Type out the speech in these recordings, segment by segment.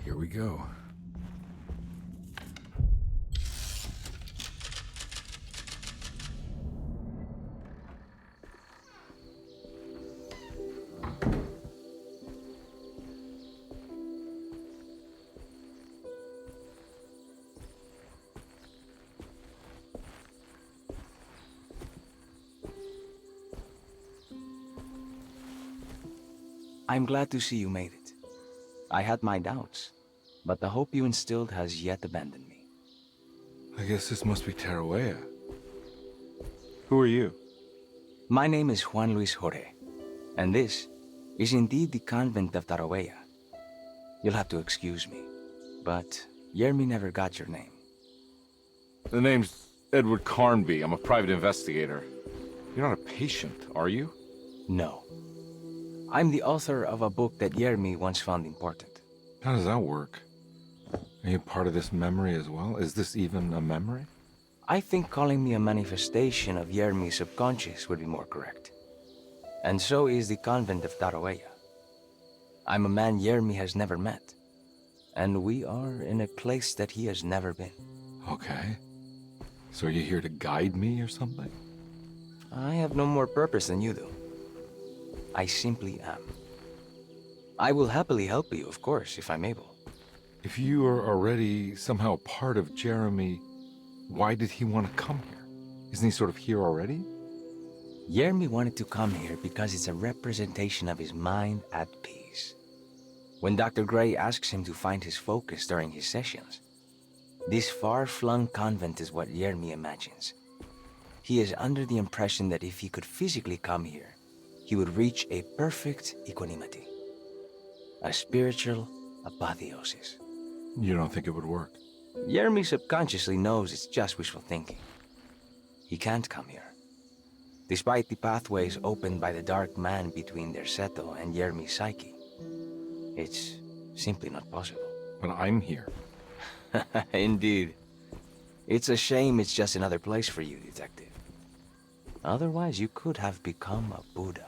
Here we go. I'm glad to see you made it. I had my doubts, but the hope you instilled has yet abandoned me. I guess this must be Tarawea. Who are you? My name is Juan Luis Jorge, and this is indeed the convent of Tarawea. You'll have to excuse me, but Yermi never got your name. The name's Edward Carnby. I'm a private investigator. You're not a patient, are you? No. I'm the author of a book that Yermi once found important. How does that work? Are you part of this memory as well? Is this even a memory? I think calling me a manifestation of Yermi's subconscious would be more correct. And so is the convent of Tarawea. I'm a man Yermi has never met, and we are in a place that he has never been. Okay. So are you here to guide me or something? I have no more purpose than you do. I simply am. I will happily help you, of course, if I'm able. If you are already somehow part of Jeremy, why did he want to come here? Isn't he sort of here already? Yermi wanted to come here because it's a representation of his mind at peace. When Dr. Xray asks him to find his focus during his sessions, this far-flung convent is what Yermi imagines. He is under the impression that if he could physically come here, he would reach a perfect equanimity. A spiritual apotheosis. You don't think it would work? Yermi subconsciously knows it's just wishful thinking. He can't come here. Despite the pathways opened by the dark man between Derceto and Yermi's psyche, it's simply not possible. But I'm here. Indeed. It's a shame it's just another place for you, Detective. Otherwise, you could have become a Buddha.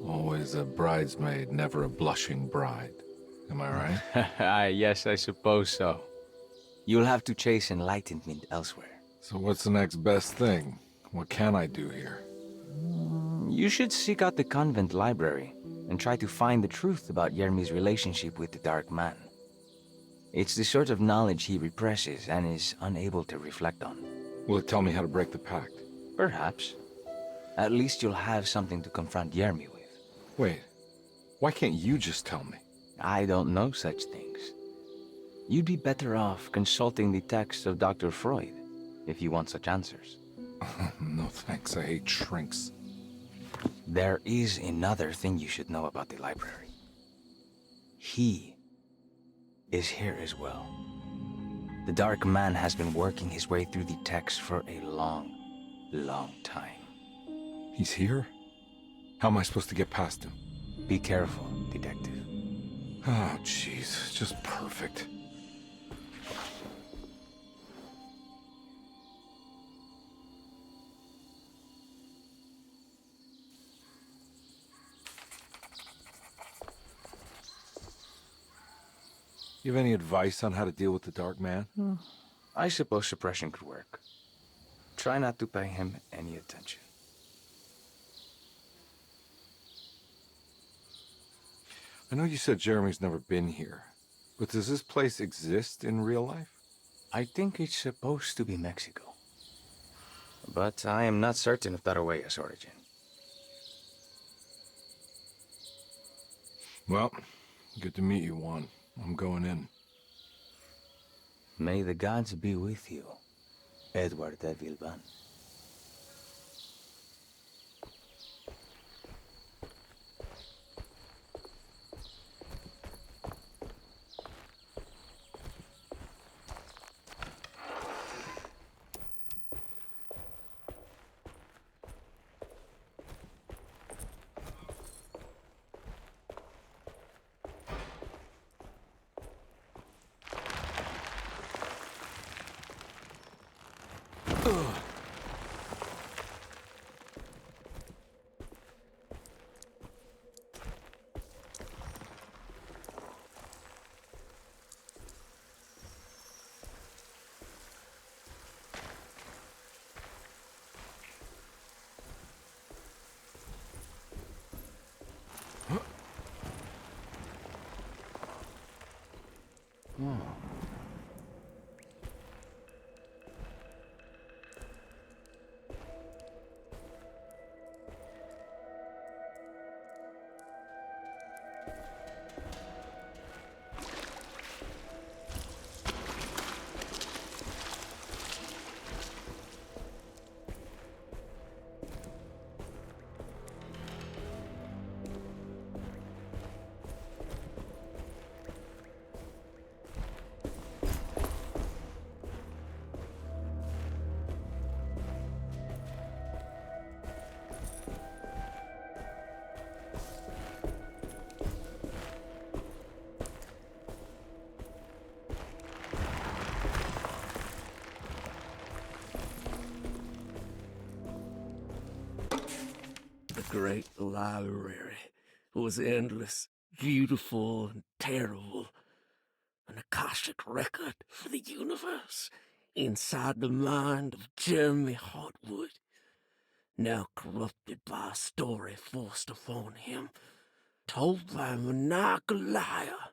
Always a bridesmaid, never a blushing bride. Am I right? Yes, I suppose so. You'll have to chase enlightenment elsewhere. So what's the next best thing? What can I do here? You should seek out the convent library and try to find the truth about Yermi's relationship with the Dark Man. It's the sort of knowledge he represses and is unable to reflect on. Will it tell me how to break the pact? Perhaps. At least you'll have something to confront Yermi with. Wait, why can't you just tell me? I don't know such things. You'd be better off consulting the text of Dr. Freud if you want such answers. No thanks, I hate shrinks. There is another thing you should know about the library. He is here as well. The Dark Man has been working his way through the text for a long, long time. He's here? How am I supposed to get past him? Be careful, Detective. Oh, jeez, just perfect. You have any advice on how to deal with the Dark Man? I suppose suppression could work. Try not to pay him any attention. I know you said Jeremy's never been here, but does this place exist in real life? I think it's supposed to be Mexico. But I am not certain of Tarawaya's origin. Well, good to meet you, Juan. I'm going in. May the gods be with you, Edward de Vilban. The great library was endless, beautiful, and terrible. An Akashic record for the universe inside the mind of Jeremy Hartwood, now corrupted by a story forced upon him, told by a maniacal liar,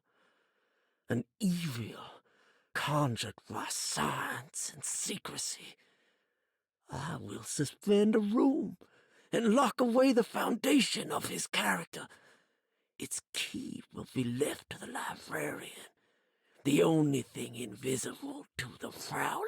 an evil conjured by science and secrecy. I will suspend a room and lock away the foundation of his character. Its key will be left to the librarian, the only thing invisible to the Prowler.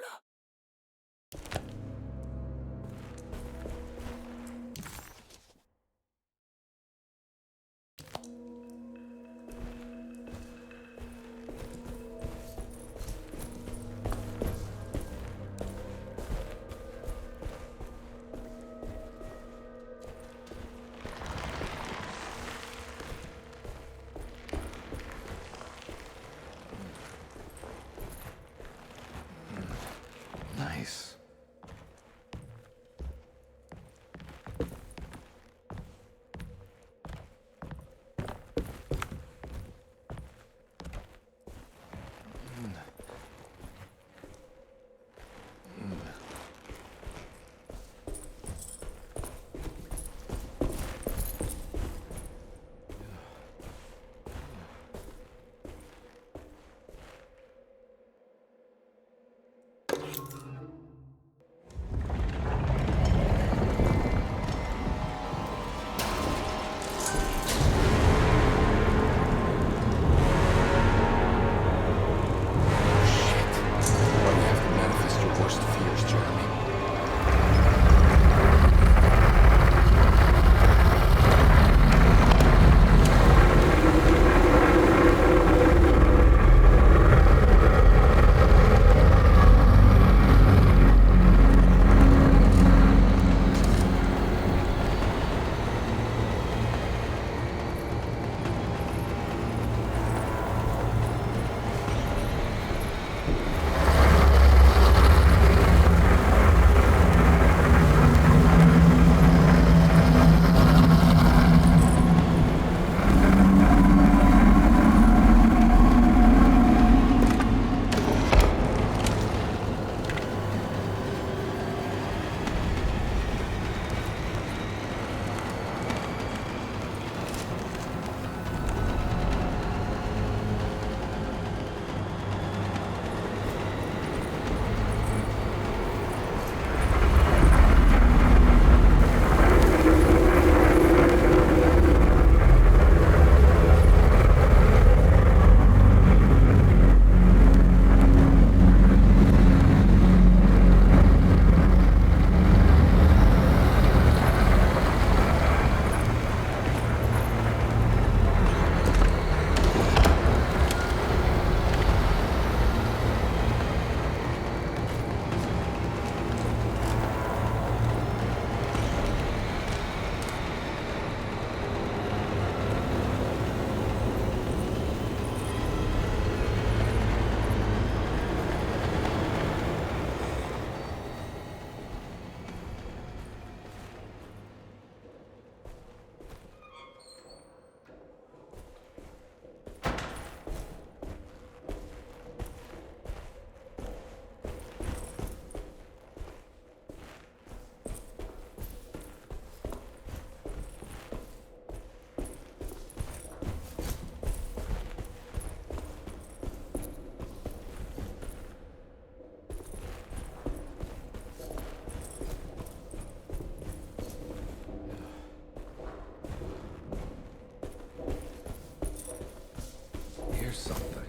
here's something.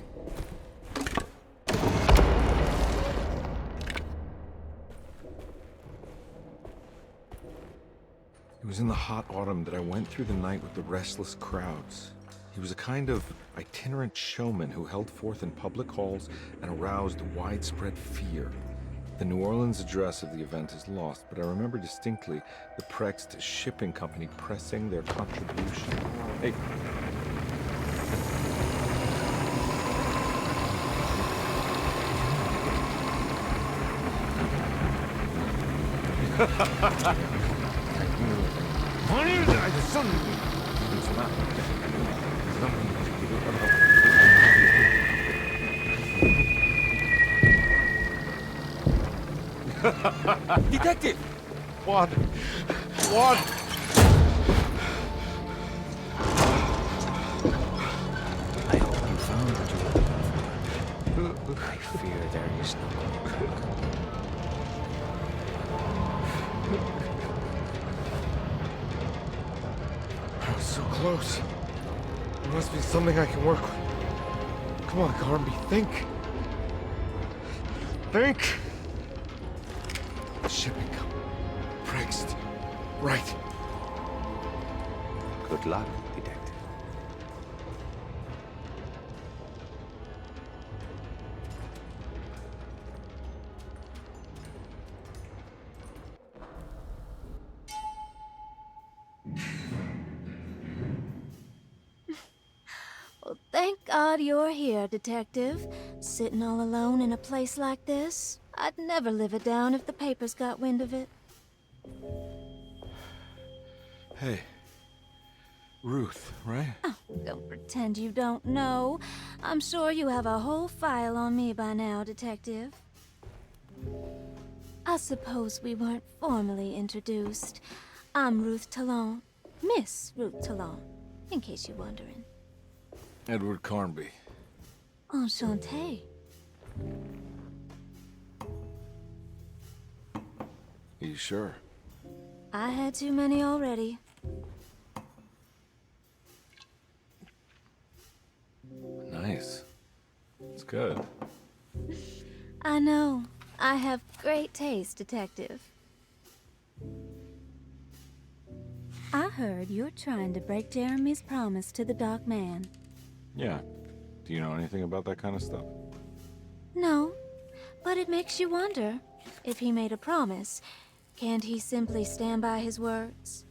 It was in the hot autumn that I went through the night with the restless crowds. He was a kind of itinerant showman who held forth in public halls and aroused widespread fear. The New Orleans address of the event is lost, but I remember distinctly the Prext Shipping Company pressing their contribution. Hey. Detective! What? I hope you found what you were looking for. I fear there is no going back. I was so close. There must be something I can work with. Come on, Carby, think. Think! Shipping company. Prext. Right. Good luck, Detective. Well, thank God you're here, Detective. Sitting all alone in a place like this. I'd never live it down if the papers got wind of it. Hey. Ruth, right? Oh, don't pretend you don't know. I'm sure you have a whole file on me by now, Detective. I suppose we weren't formally introduced. I'm Ruth Talon. Miss Ruth Talon, in case you're wondering. Edward Carnby. Enchanté. Are you sure? I had too many already. Nice. It's good. I know. I have great taste, Detective. I heard you're trying to break Jeremy's promise to the Dark Man. Yeah. Do you know anything about that kind of stuff? No, but it makes you wonder. If he made a promise, can't he simply stand by his words?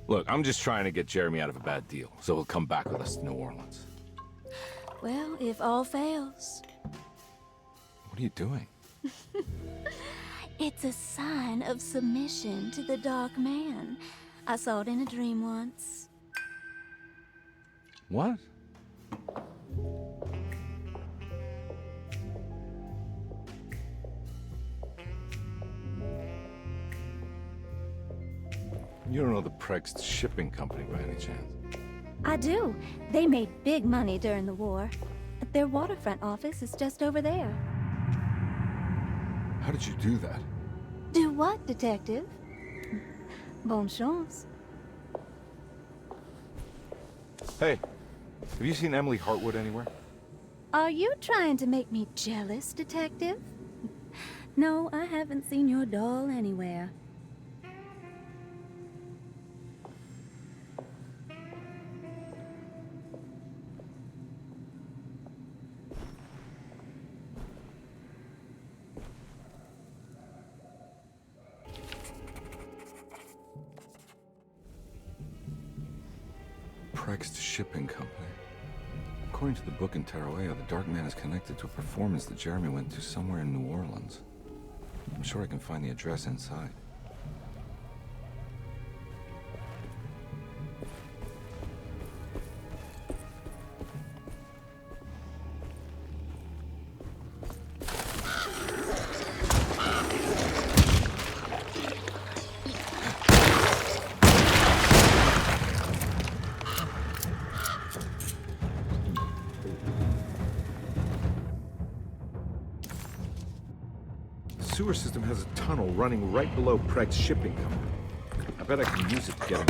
Look, I'm just trying to get Jeremy out of a bad deal, so he'll come back with us to New Orleans. Well, if all fails. What are you doing? It's a sign of submission to the Dark Man. I saw it in a dream once. What? You don't know the Prext Shipping Company by any chance? I do. They made big money during the war. Their waterfront office is just over there. How did you do that? Do what, Detective? Bonne chance. Hey, have you seen Emily Hartwood anywhere? Are you trying to make me jealous, Detective? No, I haven't seen your doll anywhere. Prext Shipping Company. According to the book in Tarawea, the Dark Man is connected to a performance that Jeremy went to somewhere in New Orleans. I'm sure I can find the address inside. The sewer system has a tunnel running right below Prext Shipping Company. I bet I can use it to get him.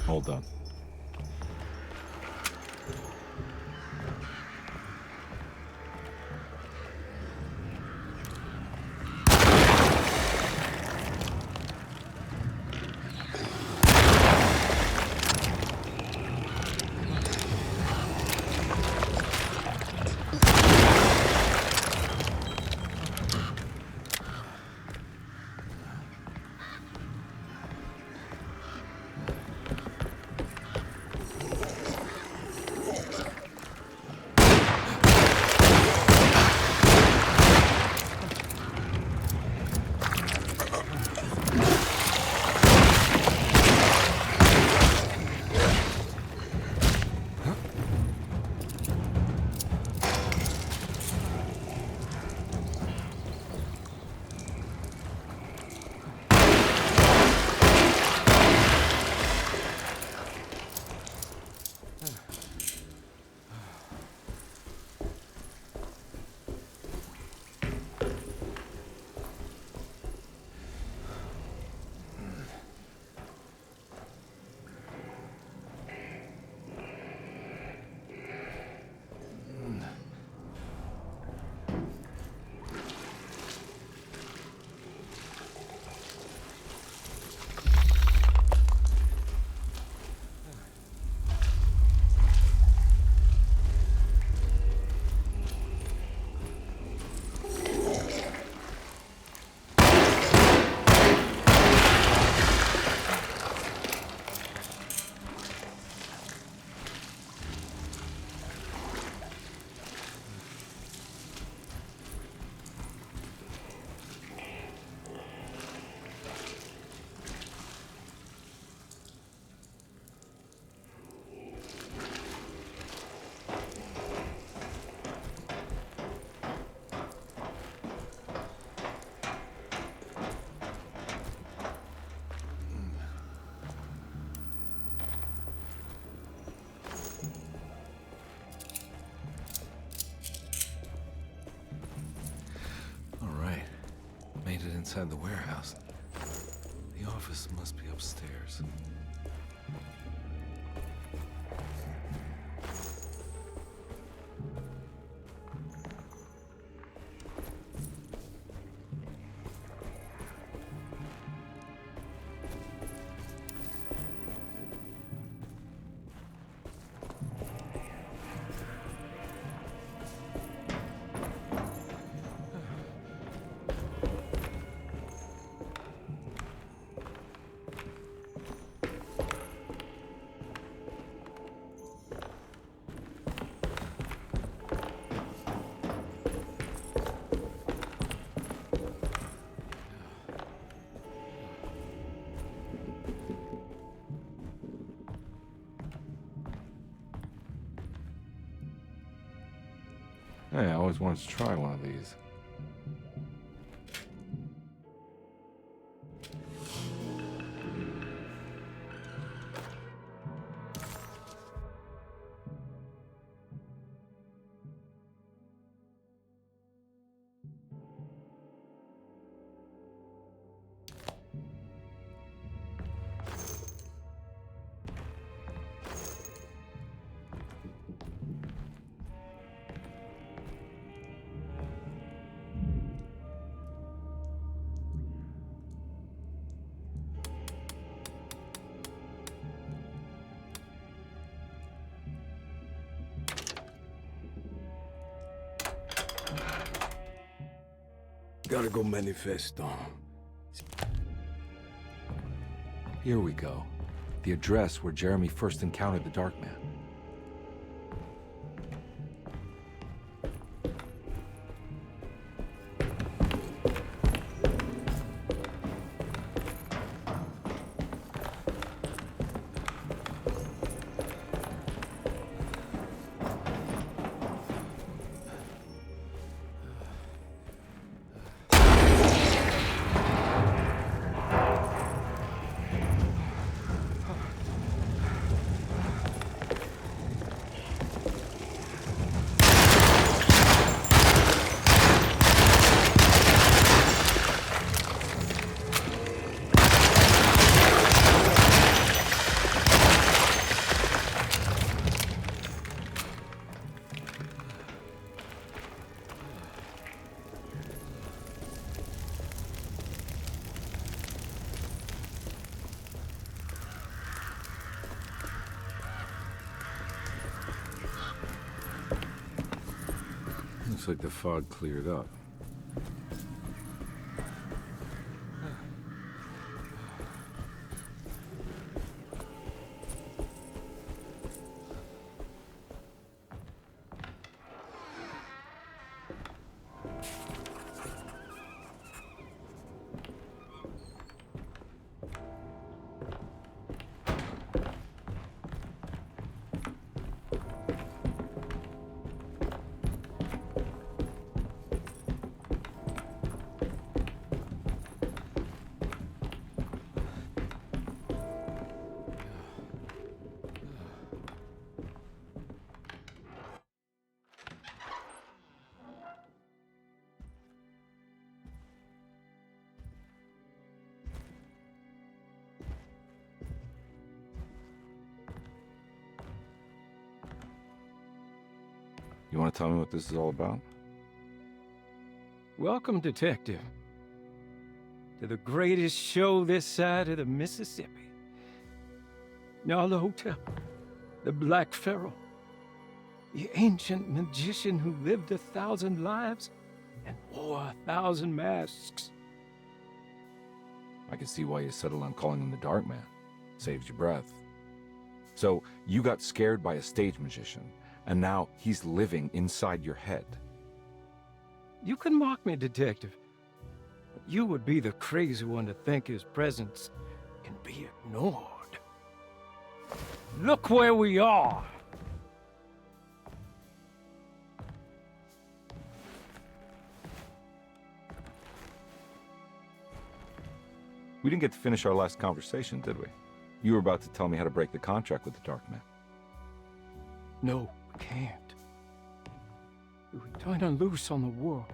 Hold on. Made it inside the warehouse. The office must be upstairs. Hey, I always wanted to try one of these. Gotta go manifesto. Here we go. The address where Jeremy first encountered the Dark Man. Looks like the fog cleared up. You want to tell me what this is all about? Welcome, Detective, to the greatest show this side of the Mississippi. Now the hotel, the Black Pharaoh, the ancient magician who lived 1,000 lives and wore 1,000 masks. I can see why you settled on calling him the Dark Man. Saves your breath. So, you got scared by a stage magician, and now he's living inside your head. You can mock me, Detective, but you would be the crazy one to think his presence can be ignored. Look where we are! We didn't get to finish our last conversation, did we? You were about to tell me how to break the contract with the Dark Man. No, we can't. We would turn her loose on the world.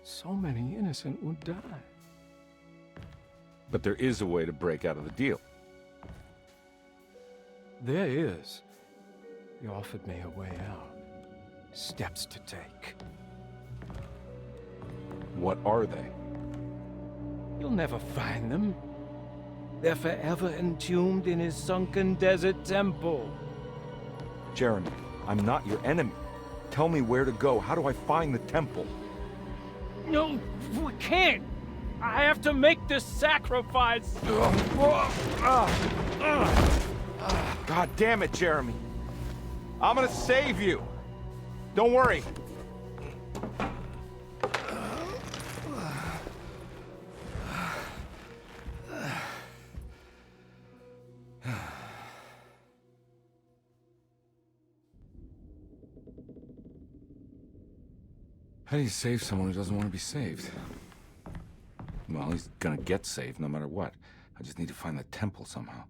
So many innocent would die. But there is a way to break out of the deal. There is. He offered me a way out. Steps to take. What are they? You'll never find them. They're forever entombed in his sunken desert temple. Jeremy, I'm not your enemy. Tell me where to go. How do I find the temple? No, we can't. I have to make this sacrifice. God damn it, Jeremy. I'm gonna save you. Don't worry. How do you save someone who doesn't want to be saved? Well, he's gonna get saved no matter what. I just need to find the temple somehow.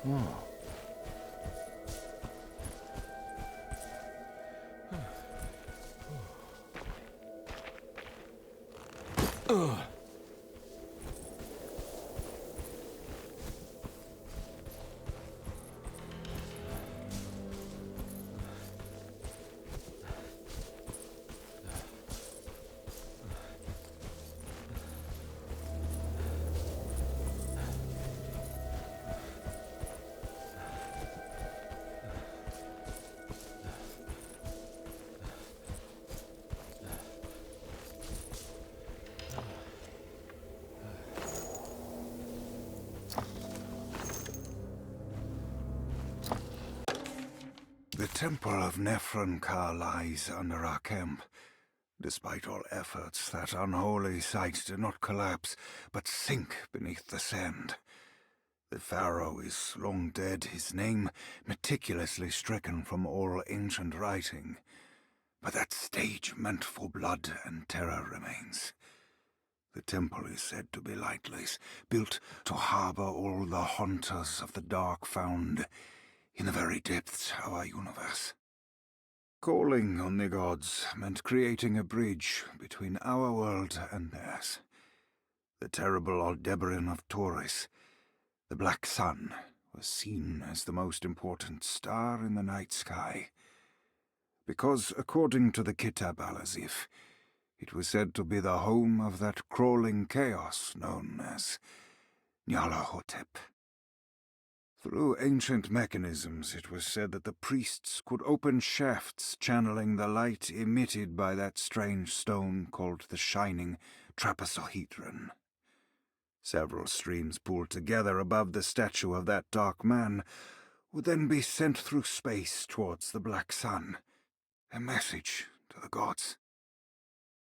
Oh. Ugh. The Temple of Nephron-Ka lies under our camp. Despite all efforts, that unholy site did not collapse, but sink beneath the sand. The pharaoh is long dead, his name meticulously stricken from all ancient writing. But that stage meant for blood and terror remains. The temple is said to be lightless, built to harbor all the haunters of the dark found in the very depths of our universe. Calling on the gods meant creating a bridge between our world and theirs. The terrible Aldebaran of Taurus, the Black Sun, was seen as the most important star in the night sky, because, according to the Kitab al-Azif, it was said to be the home of that crawling chaos known as Nyarlathotep. Through ancient mechanisms, it was said that the priests could open shafts channeling the light emitted by that strange stone called the Shining Trapezohedron. Several streams pooled together above the statue of that dark man would then be sent through space towards the Black Sun, a message to the gods.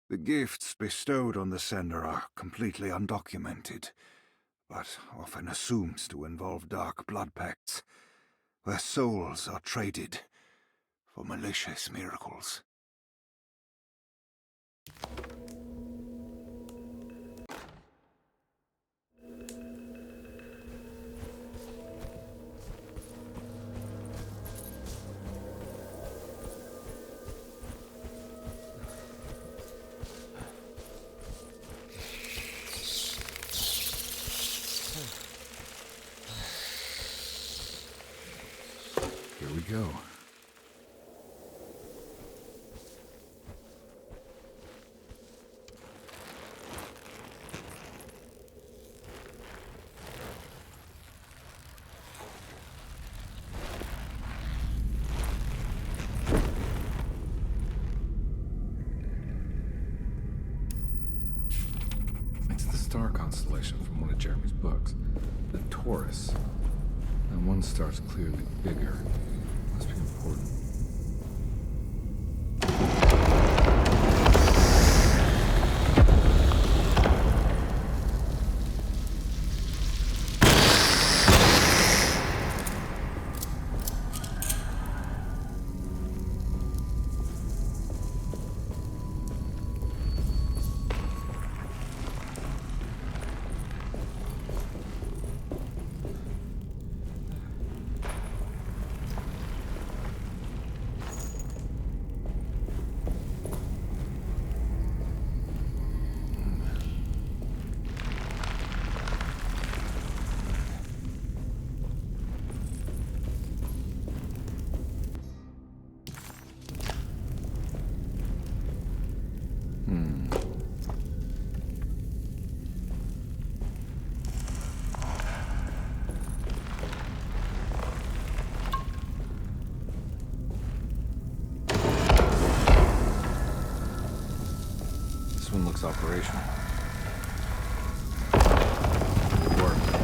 The gifts bestowed on the sender are completely undocumented, but often assumed to involve dark blood pacts, where souls are traded for malicious miracles. Here we go. It's the star constellation from one of Jeremy's books. The Taurus. And one star's clearly bigger. Must be important. one looks operational. Good work.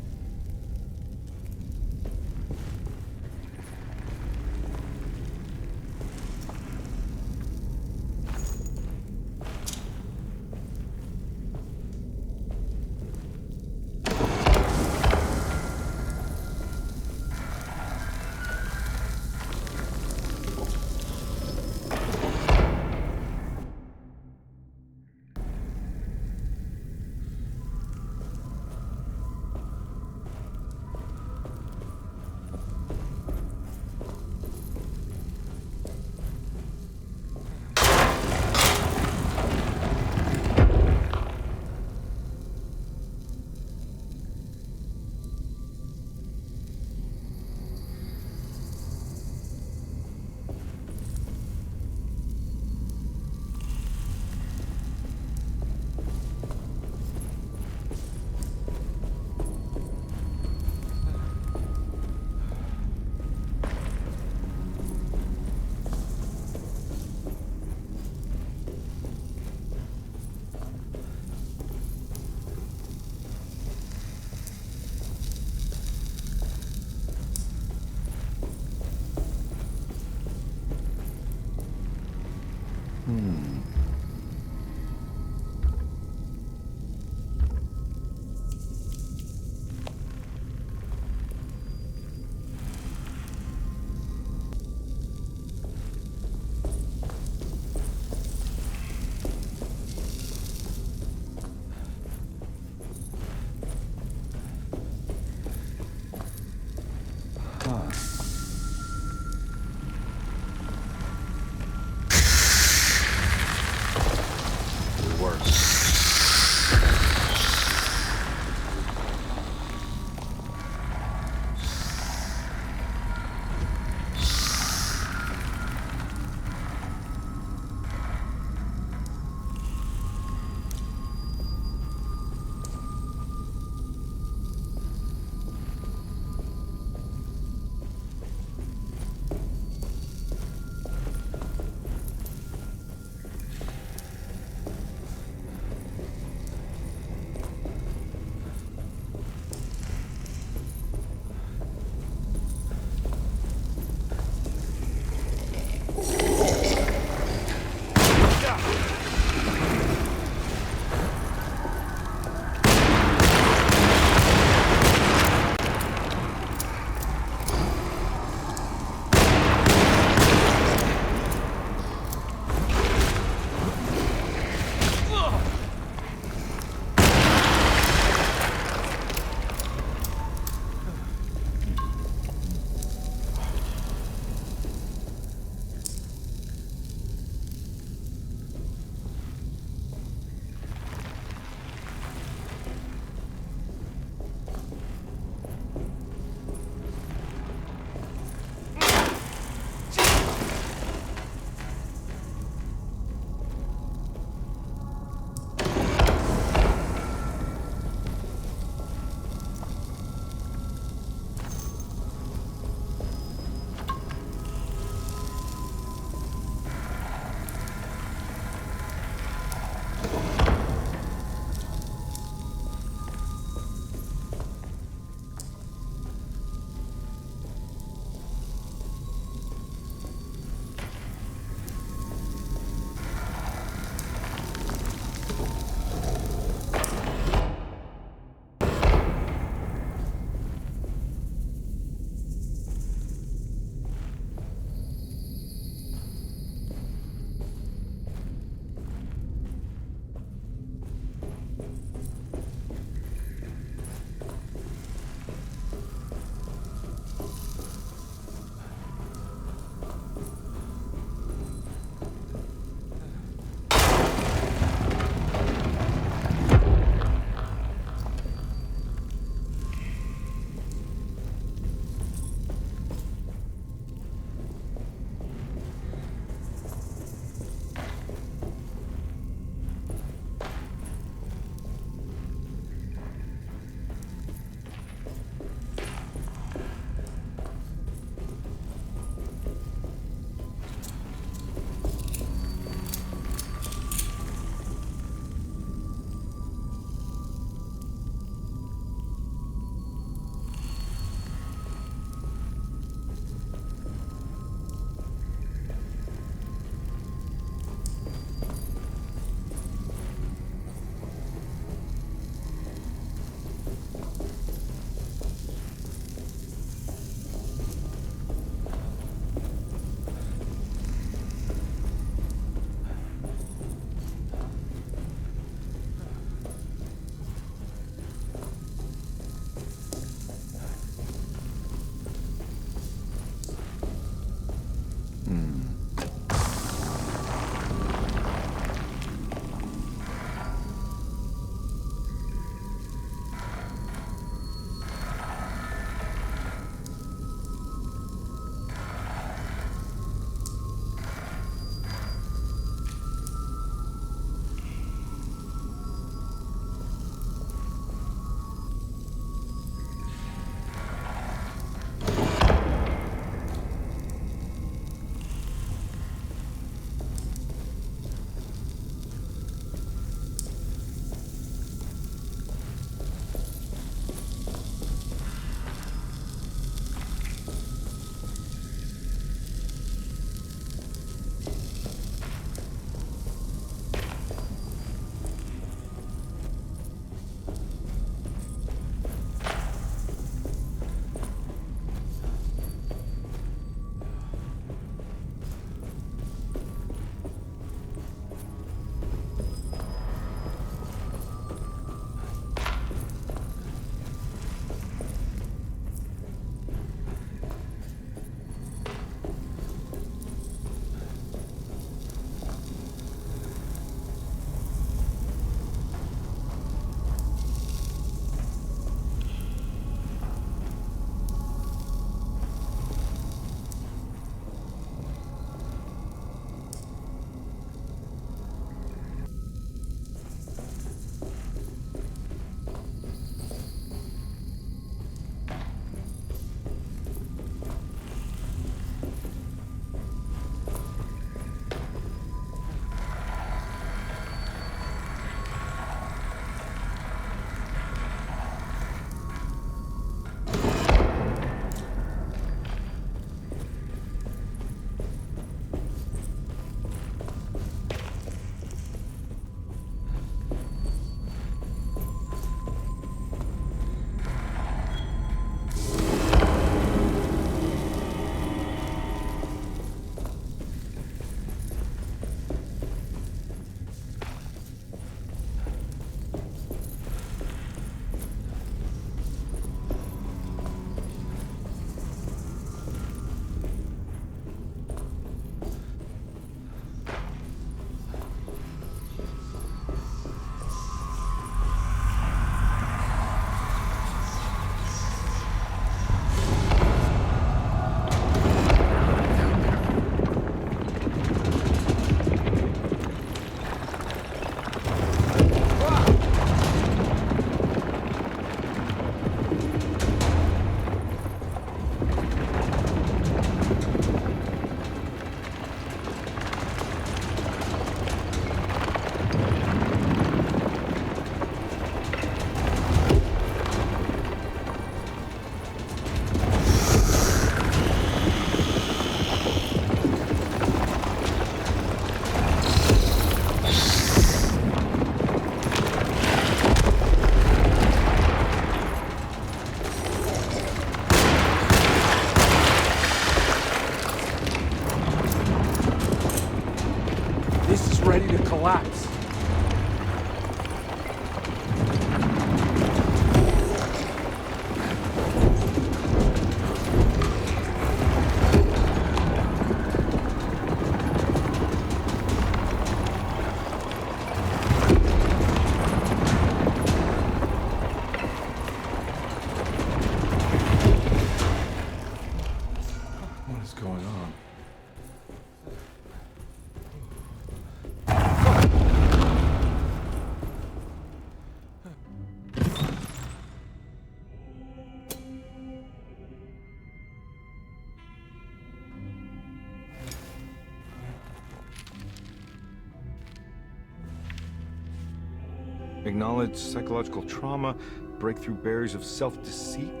Acknowledge psychological trauma, break through barriers of self-deceit,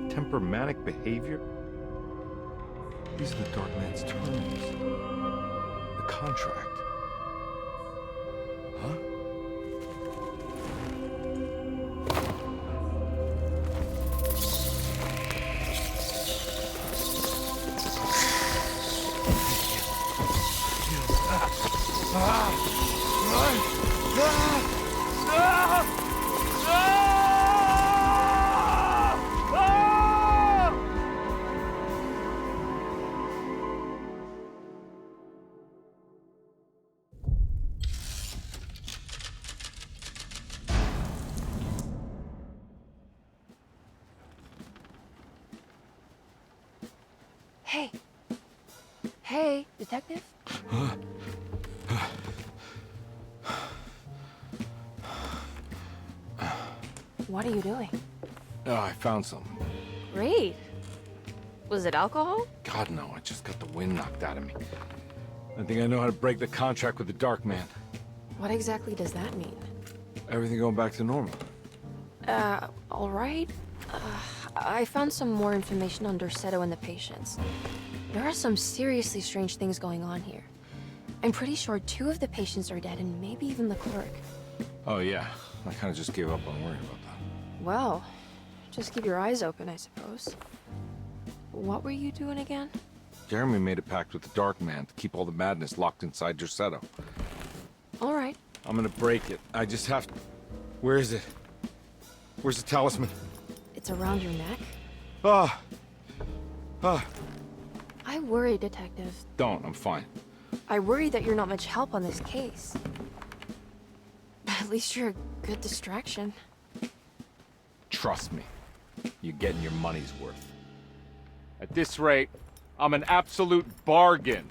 temperamental behavior. These are the Dark Man's terms. The contract. Huh? Hey. Hey, detective? What are you doing? Oh, I found something. Great. Was it alcohol? God, no, I just got the wind knocked out of me. I think I know how to break the contract with the Dark Man. What exactly does that mean? Everything going back to normal. All right. I found some more information on Derceto and the patients. There are some seriously strange things going on here. I'm pretty sure 2 of the patients are dead and maybe even the clerk. Oh, yeah. I kind of just gave up on worrying about that. Well, just keep your eyes open, I suppose. What were you doing again? Jeremy made a pact with the Dark Man to keep all the madness locked inside Derceto. All right. I'm gonna break it. I just have to... Where is it? Where's the talisman? It's around your neck? Ah! Ah! I worry, detective. Don't, I'm fine. I worry that you're not much help on this case. At least you're a good distraction. Trust me. You're getting your money's worth. At this rate, I'm an absolute bargain.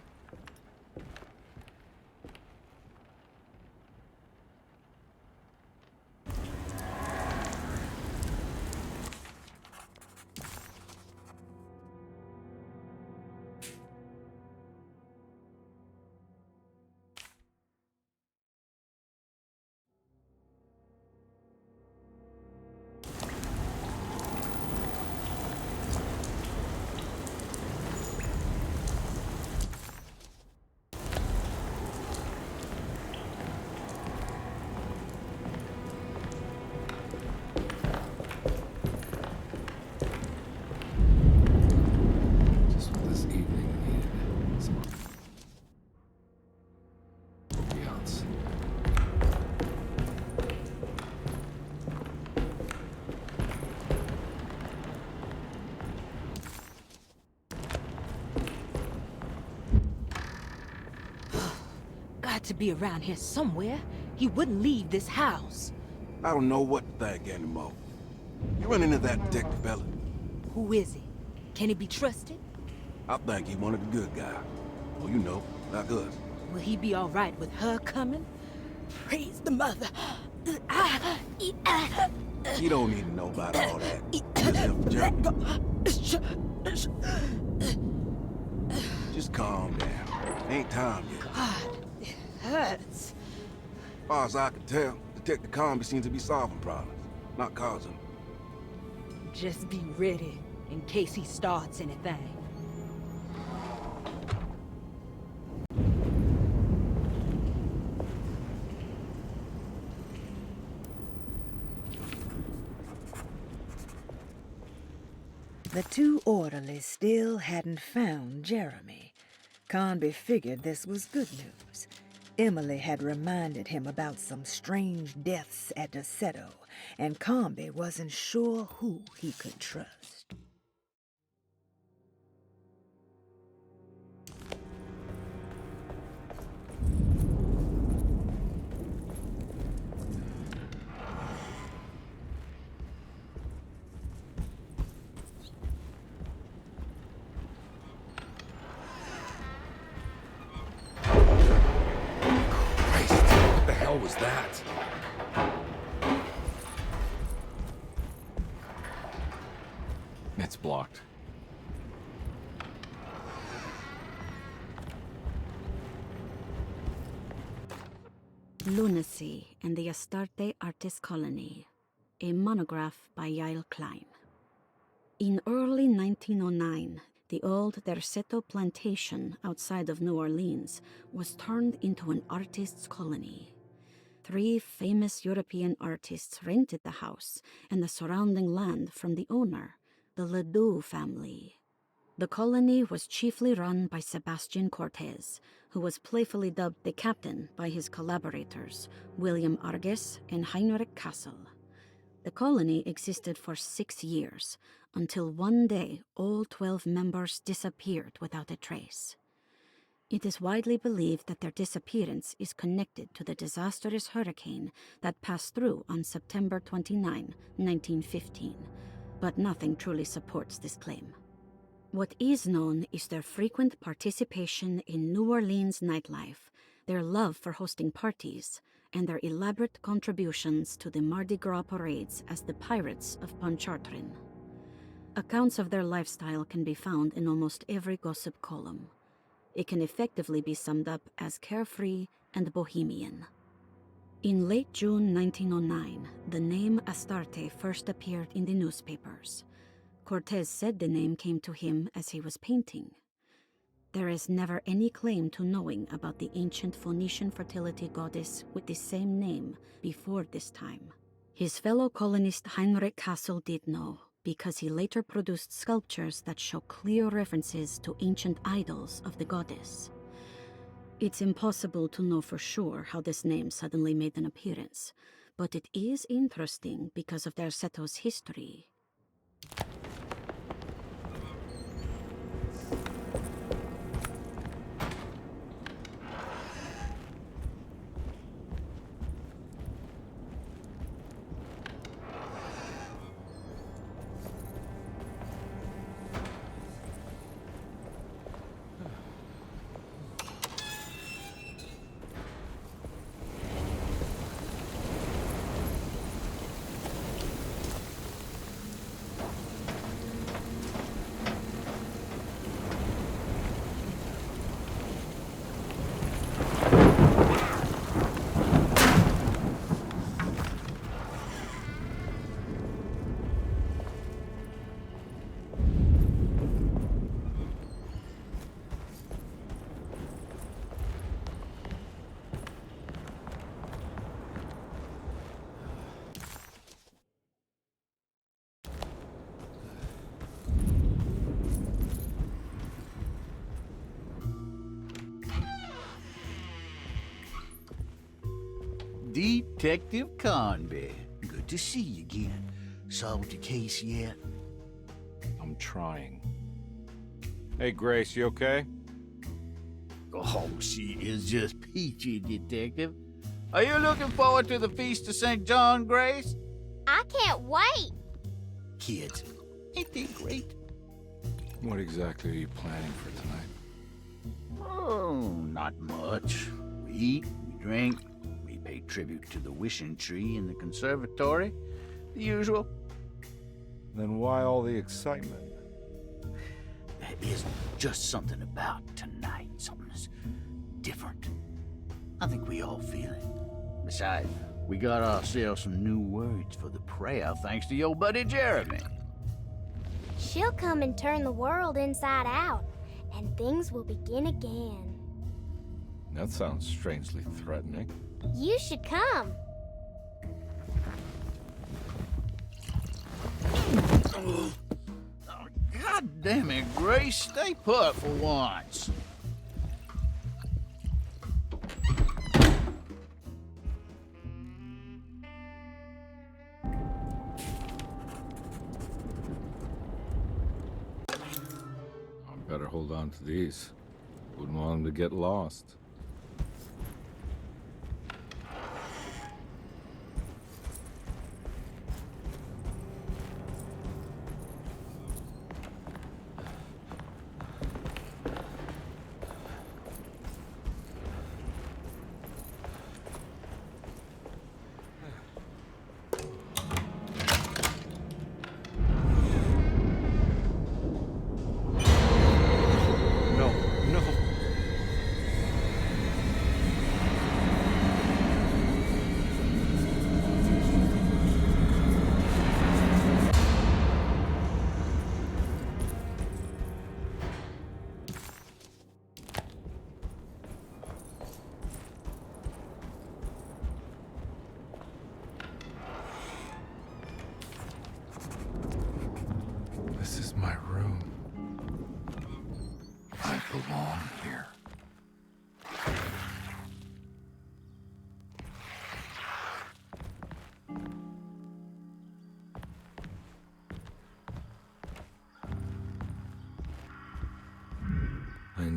Just what this evening needed. Some ambiance. Got to be around here somewhere. He wouldn't leave this house. I don't know what to think anymore. You run into that detective fella? Who is he? Can he be trusted? I think he one of the good guys. Well, you know, like us. Will he be all right with her coming? Praise the mother. You don't need to know about all that. Just help Jeremy. Just calm down. Ain't time yet. God, it hurts. As far as I can tell, Detective Carnby seems to be solving problems, not causing them. Just be ready in case he starts anything. The 2 orderlies still hadn't found Jeremy. Carnby figured this was good news. Emily had reminded him about some strange deaths at Derceto, and Carnby wasn't sure who he could trust. What the hell was that? It's blocked. Lunacy and the Astarte Artist Colony, a monograph by Yael Klein. In early 1909, the old Derceto plantation outside of New Orleans was turned into an artist's colony. 3 famous European artists rented the house and the surrounding land from the owner, the Ledoux family. The colony was chiefly run by Sebastian Cortez, who was playfully dubbed the captain by his collaborators, William Arges and Heinrich Kassel. The colony existed for 6 years, until one day all 12 members disappeared without a trace. It is widely believed that their disappearance is connected to the disastrous hurricane that passed through on September 29, 1915, but nothing truly supports this claim. What is known is their frequent participation in New Orleans nightlife, their love for hosting parties, and their elaborate contributions to the Mardi Gras parades as the Pirates of Pontchartrain. Accounts of their lifestyle can be found in almost every gossip column. It can effectively be summed up as carefree and bohemian. In late June 1909, the name Astarte first appeared in the newspapers. Cortez said the name came to him as he was painting. There is never any claim to knowing about the ancient Phoenician fertility goddess with the same name before this time. His fellow colonist Heinrich Kassel did know, because he later produced sculptures that show clear references to ancient idols of the goddess. It's impossible to know for sure how this name suddenly made an appearance, but it is interesting because of Derceto's history. Detective Carnby. Good to see you again. Solved the case yet? I'm trying. Hey, Grace, you okay? Oh, she is just peachy, Detective. Are you looking forward to the Feast of St. John, Grace? I can't wait! Kids, ain't they great? What exactly are you planning for tonight? Oh, not much. We eat, we drink, we pay tribute to the wishing tree in the conservatory. The usual. Then why all the excitement? There is just something about tonight. Something's different. I think we all feel it. Besides, we got ourselves some new words for the prayer thanks to your buddy Jeremy. She'll come and turn the world inside out, and things will begin again. That sounds strangely threatening. You should come. God damn it, Grace. Stay put for once. I better hold on to these. Wouldn't want them to get lost.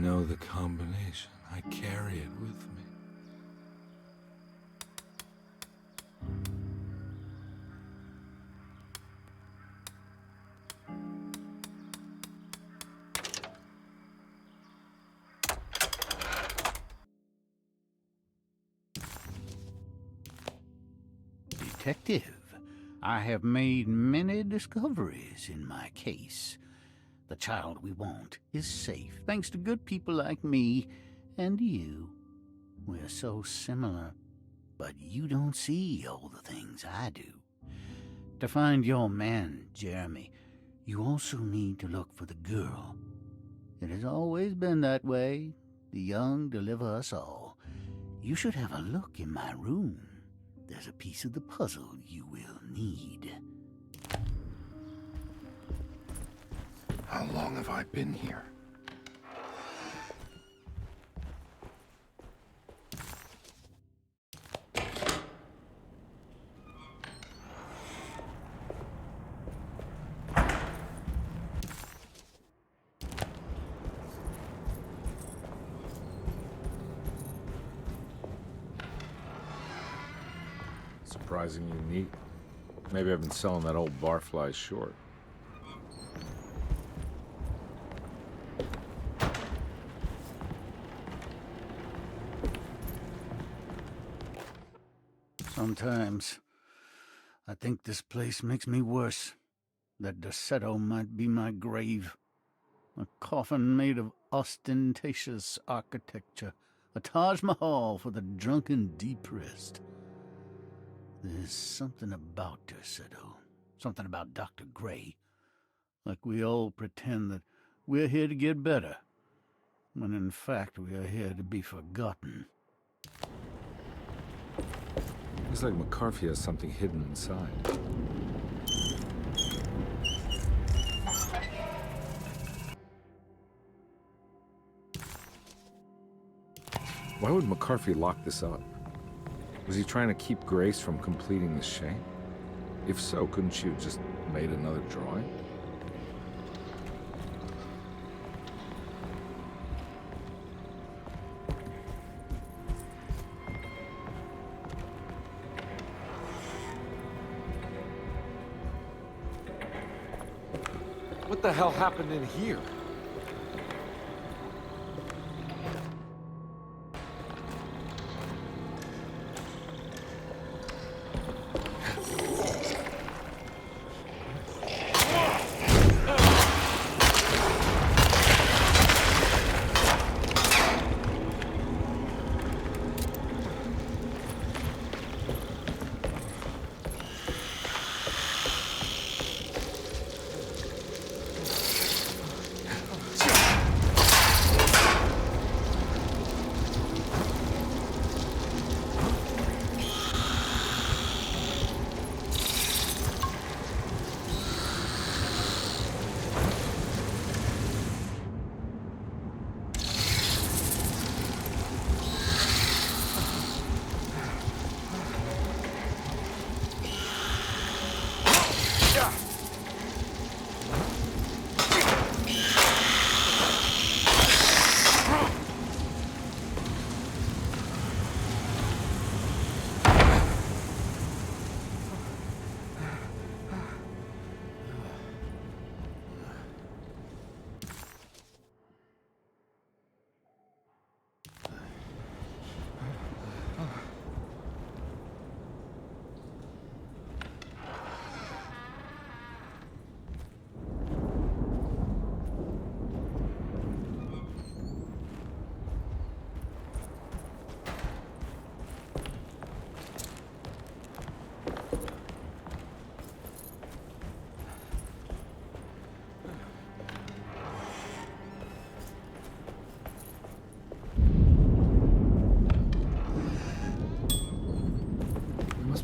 know the combination. I carry it with me. Detective, I have made many discoveries in my case. The child we want is safe, thanks to good people like me and you. We're so similar, but you don't see all the things I do. To find your man, Jeremy, you also need to look for the girl. It has always been that way. The young deliver us all. You should have a look in my room. There's a piece of the puzzle you will need. How long have I been here? Surprisingly neat. Maybe I've been selling that old barfly short. Sometimes I think this place makes me worse. That Derceto might be my grave. A coffin made of ostentatious architecture. A Taj Mahal for the drunken depressed. There's something about Derceto. Something about Dr. Xray. Like we all pretend that we're here to get better, when in fact we are here to be forgotten. Looks like McCarthy has something hidden inside. Why would McCarthy lock this up? Was he trying to keep Grace from completing the shame? If so, couldn't she have just made another drawing? What the hell happened in here?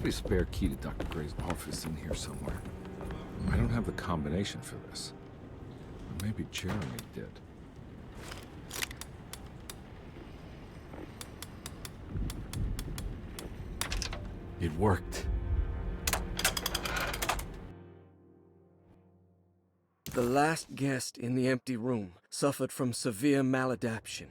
A spare key to Dr. Gray's office in here somewhere. I don't have the combination for this. Or maybe Jeremy did. It worked. The last guest in the empty room suffered from severe maladaptation.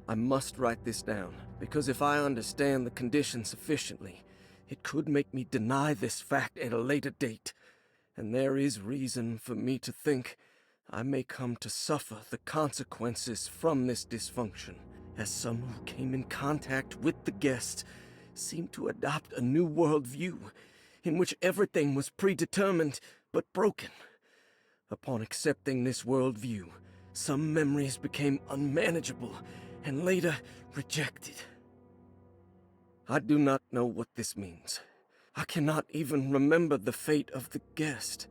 I must write this down, because if I understand the condition sufficiently, it could make me deny this fact at a later date. And there is reason for me to think I may come to suffer the consequences from this dysfunction, as some who came in contact with the guest seemed to adopt a new worldview in which everything was predetermined but broken. Upon accepting this worldview, some memories became unmanageable and later rejected. I do not know what this means. I cannot even remember the fate of the guest.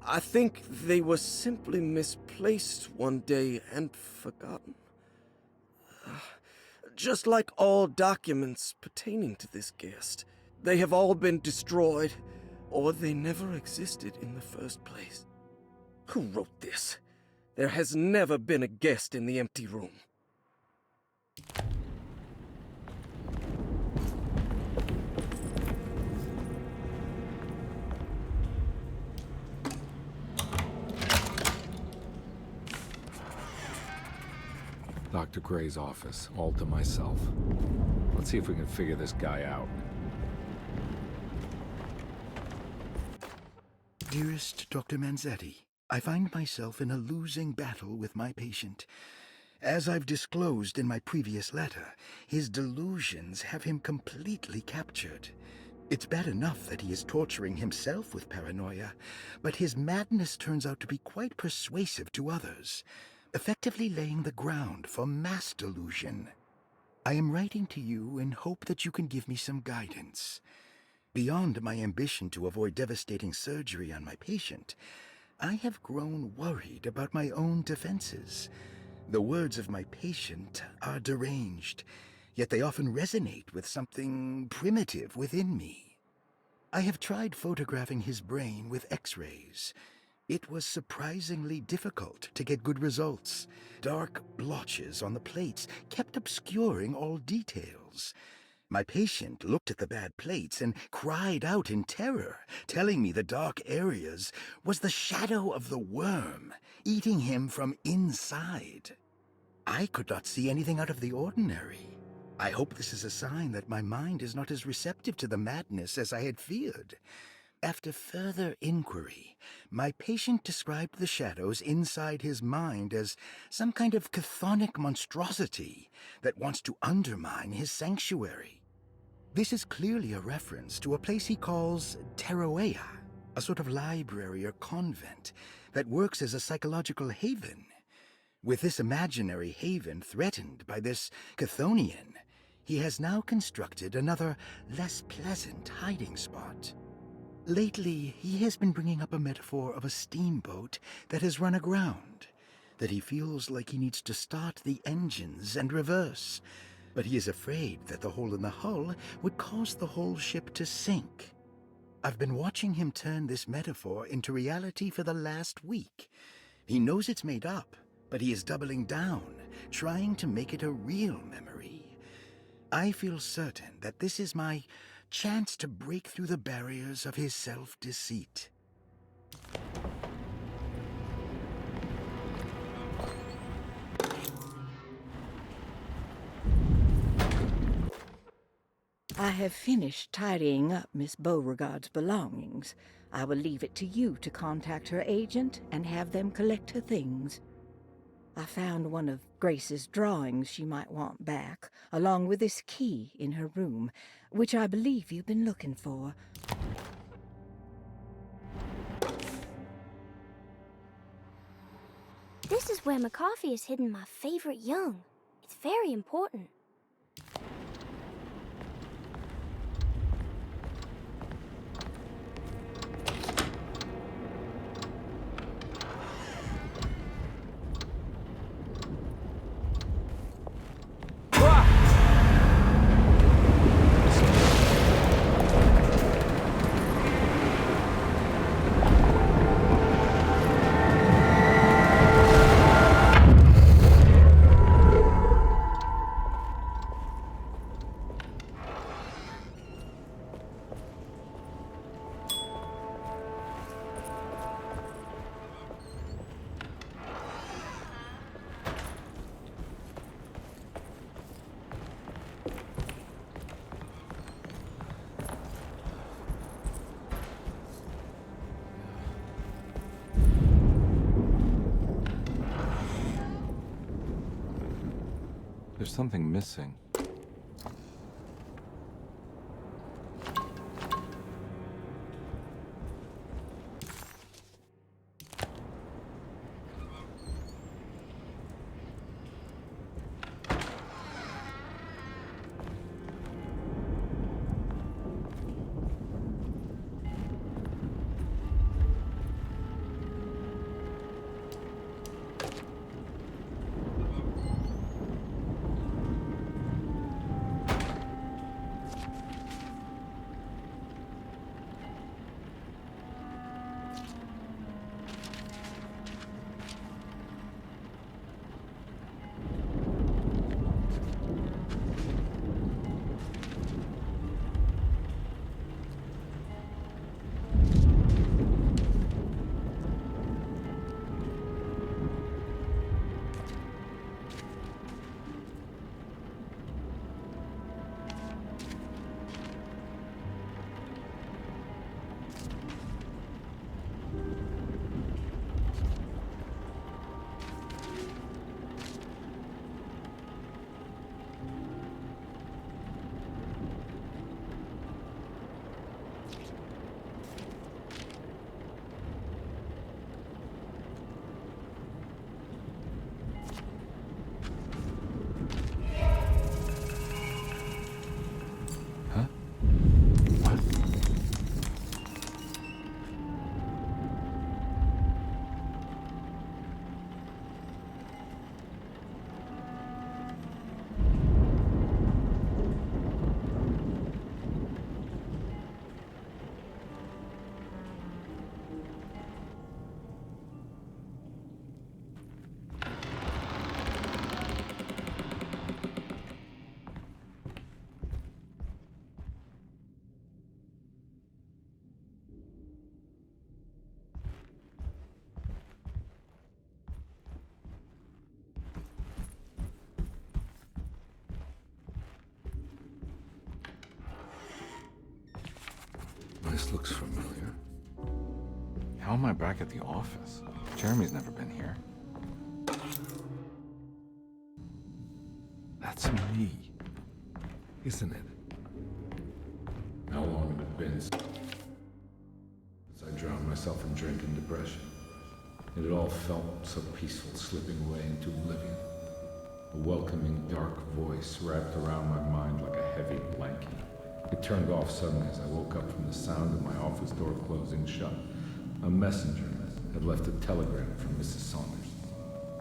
I think they were simply misplaced one day and forgotten. Just like all documents pertaining to this guest, they have all been destroyed, or they never existed in the first place. Who wrote this? There has never been a guest in the empty room. Dr. Gray's office, all to myself. Let's see if we can figure this guy out. Dearest Dr. Manzetti, I find myself in a losing battle with my patient. As I've disclosed in my previous letter, his delusions have him completely captured. It's bad enough that he is torturing himself with paranoia, but his madness turns out to be quite persuasive to others, effectively laying the ground for mass delusion. I am writing to you in hope that you can give me some guidance. Beyond my ambition to avoid devastating surgery on my patient, I have grown worried about my own defenses. The words of my patient are deranged, yet they often resonate with something primitive within me. I have tried photographing his brain with X-rays. It was surprisingly difficult to get good results. Dark blotches on the plates kept obscuring all details. My patient looked at the bad plates and cried out in terror, telling me the dark areas was the shadow of the worm, eating him from inside. I could not see anything out of the ordinary. I hope this is a sign that my mind is not as receptive to the madness as I had feared. After further inquiry, my patient described the shadows inside his mind as some kind of chthonic monstrosity that wants to undermine his sanctuary. This is clearly a reference to a place he calls Teroea, a sort of library or convent that works as a psychological haven. With this imaginary haven threatened by this Chthonian, he has now constructed another, less pleasant hiding spot. Lately, he has been bringing up a metaphor of a steamboat that has run aground, that he feels like he needs to start the engines and reverse, but he is afraid that the hole in the hull would cause the whole ship to sink. I've been watching him turn this metaphor into reality for the last week. He knows it's made up, but he is doubling down, trying to make it a real memory. I feel certain that this is my chance to break through the barriers of his self-deceit. I have finished tidying up Miss Beauregard's belongings. I will leave it to you to contact her agent and have them collect her things. I found one of Grace's drawings she might want back, along with this key in her room, which I believe you've been looking for. This is where McCarthy has hidden my favorite young. It's very important. There's something missing. This looks familiar. How am I back at the office? Jeremy's never been here. That's me, isn't it? How long had it been since I drowned myself in drink and depression? It had all felt so peaceful, slipping away into oblivion. A welcoming, dark voice wrapped around my mind like a heavy blanket. It turned off suddenly as I woke up from the sound of my office door closing shut. A messenger had left a telegram from Mrs. Saunders.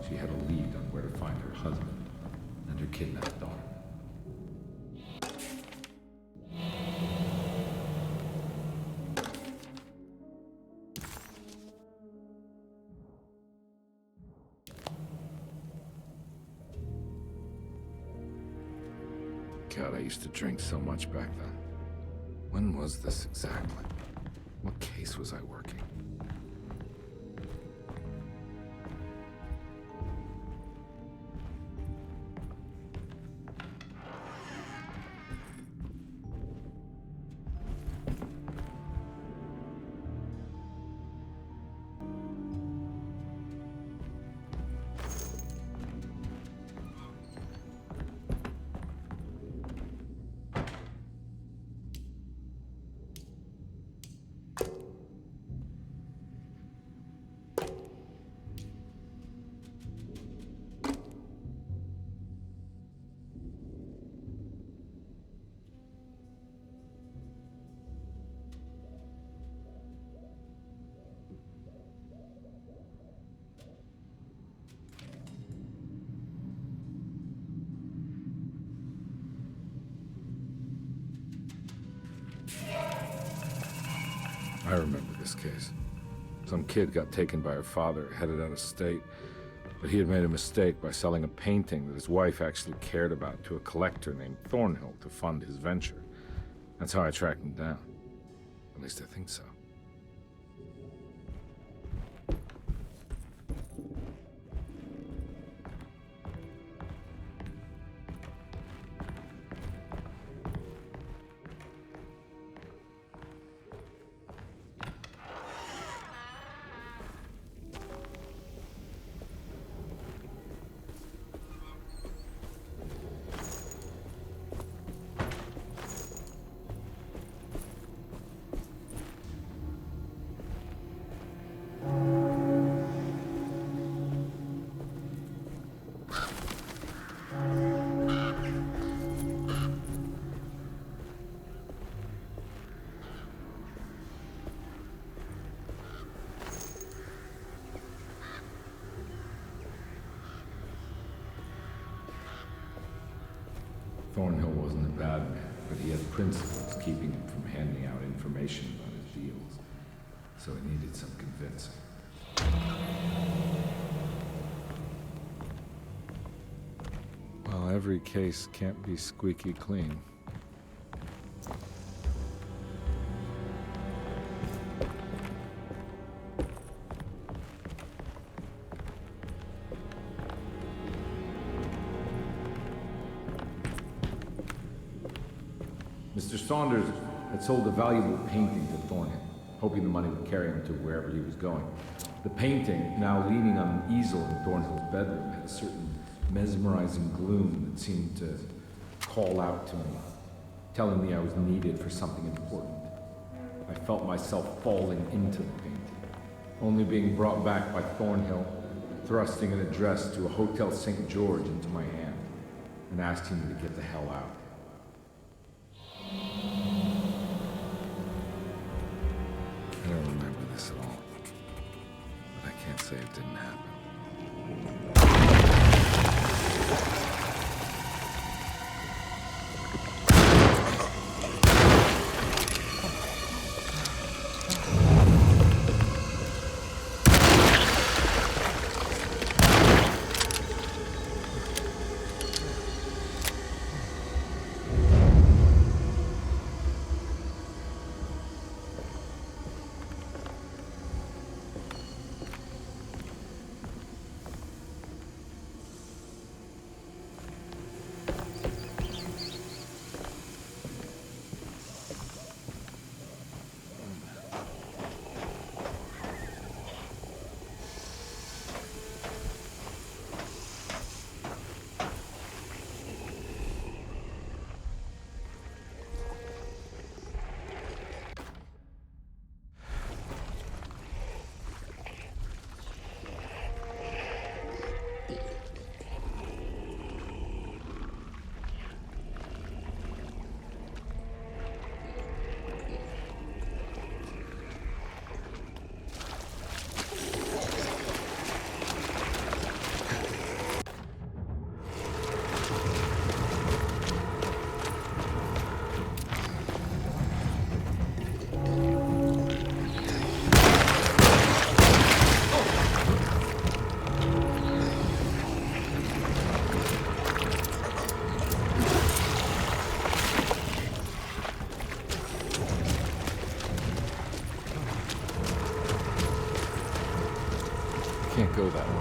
She had a lead on where to find her husband and her kidnapped daughter. God, I used to drink so much back then. When was this exactly? What case was I working? I remember this case. Some kid got taken by her father, headed out of state, but he had made a mistake by selling a painting that his wife actually cared about to a collector named Thornhill to fund his venture. That's how I tracked him down. At least I think so. Thornhill wasn't a bad man, but he had principles keeping him from handing out information about his deals. So he needed some convincing. Well, every case can't be squeaky clean. Mr. Saunders had sold a valuable painting to Thornhill, hoping the money would carry him to wherever he was going. The painting, now leaning on an easel in Thornhill's bedroom, had a certain mesmerizing gloom that seemed to call out to me, telling me I was needed for something important. I felt myself falling into the painting, only being brought back by Thornhill, thrusting an address to a Hotel St. George into my hand, and asking me to get the hell out. I don't remember this at all, but I can't say it didn't happen. Can't go that way.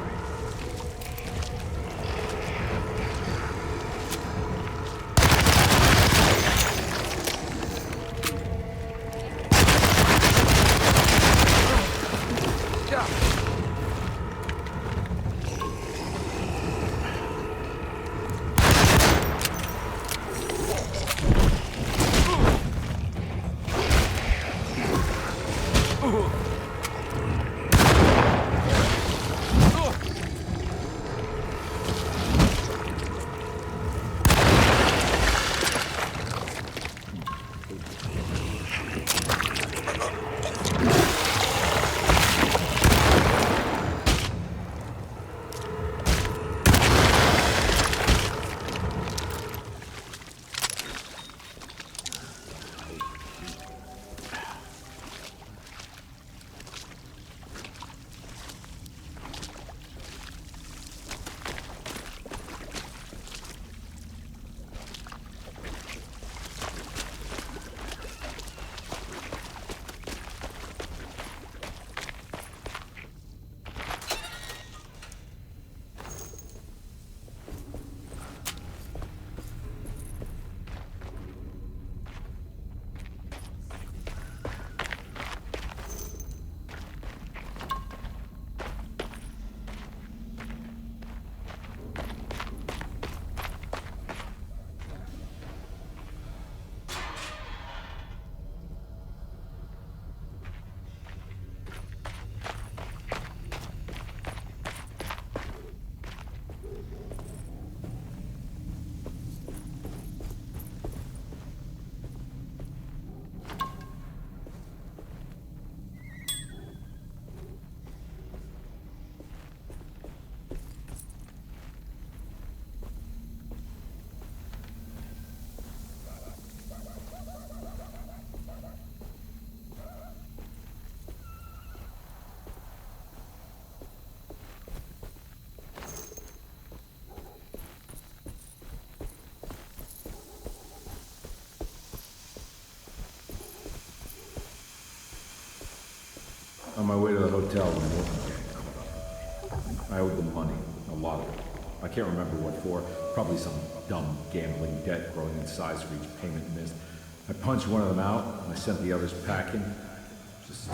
On my way to the hotel when the Morton gang called up. I owed them money, a lot of it. I can't remember what for. Probably some dumb gambling debt growing in size for each payment missed. I punched one of them out, and I sent the others packing. Just...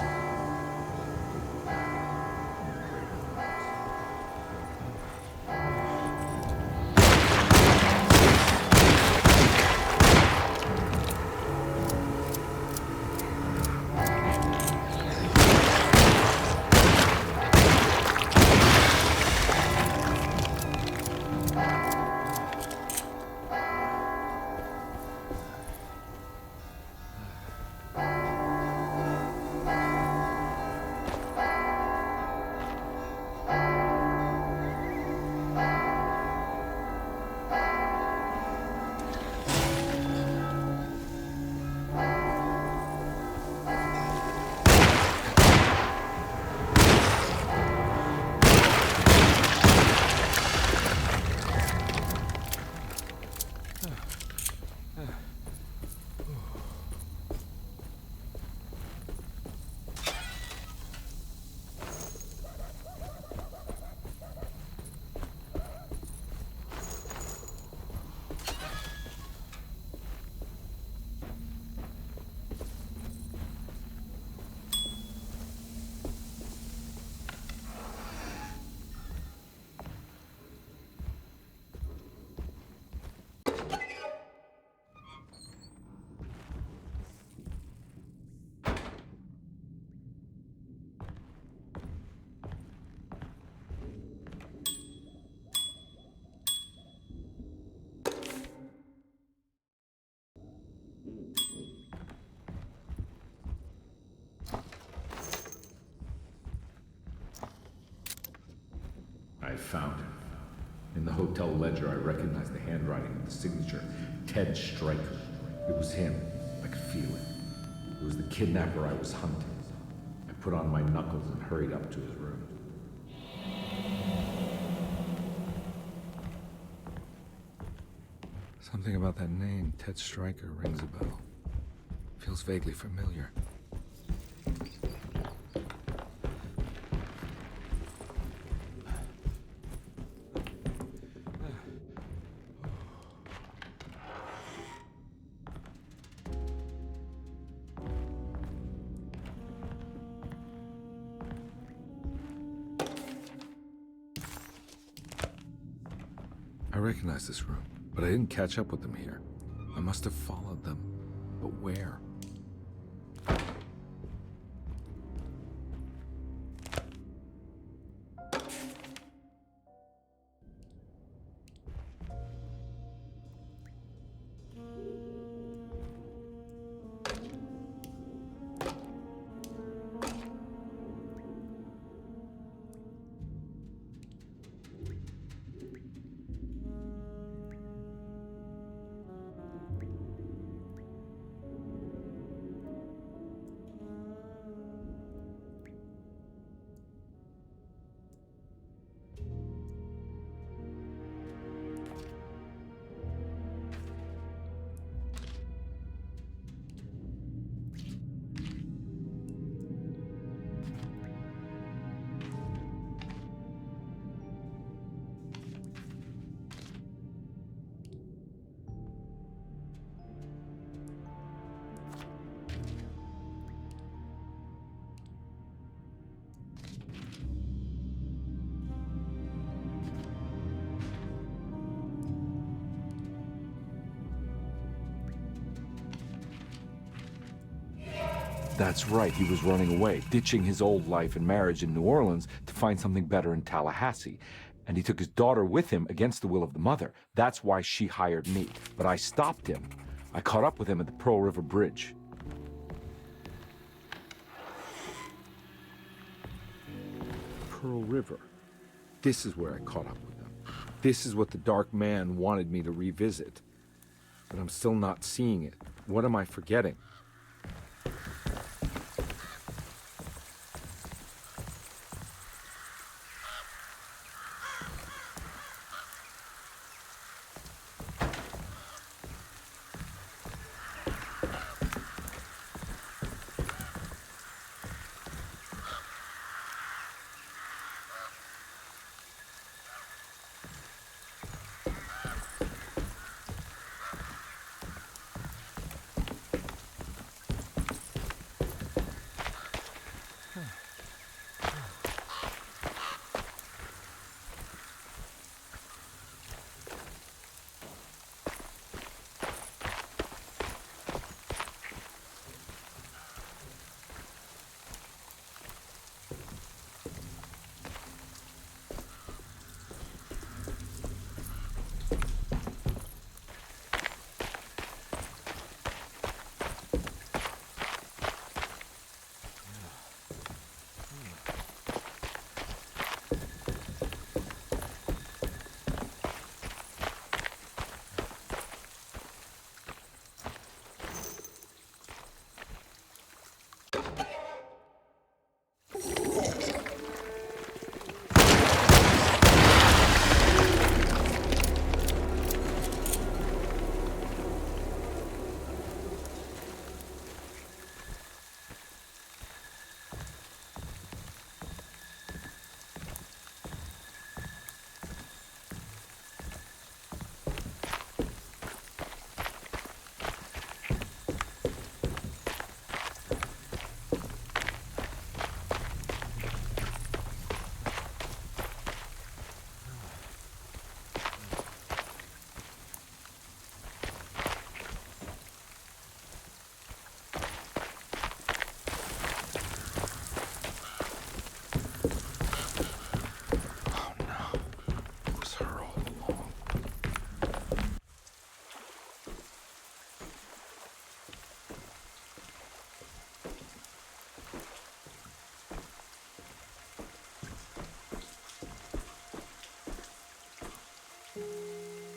I found him. In the hotel ledger, I recognized the handwriting of the signature. Ted Stryker. It was him. I could feel it. It was the kidnapper I was hunting. I put on my knuckles and hurried up to his room. Something about that name, Ted Stryker, rings a bell. Feels vaguely familiar. I recognize this room, but I didn't catch up with them here. I must have followed them. But where? That's right, he was running away, ditching his old life and marriage in New Orleans to find something better in Tallahassee. And he took his daughter with him against the will of the mother. That's why she hired me. But I stopped him. I caught up with him at the Pearl River Bridge. Pearl River. This is where I caught up with him. This is what the Dark Man wanted me to revisit. But I'm still not seeing it. What am I forgetting?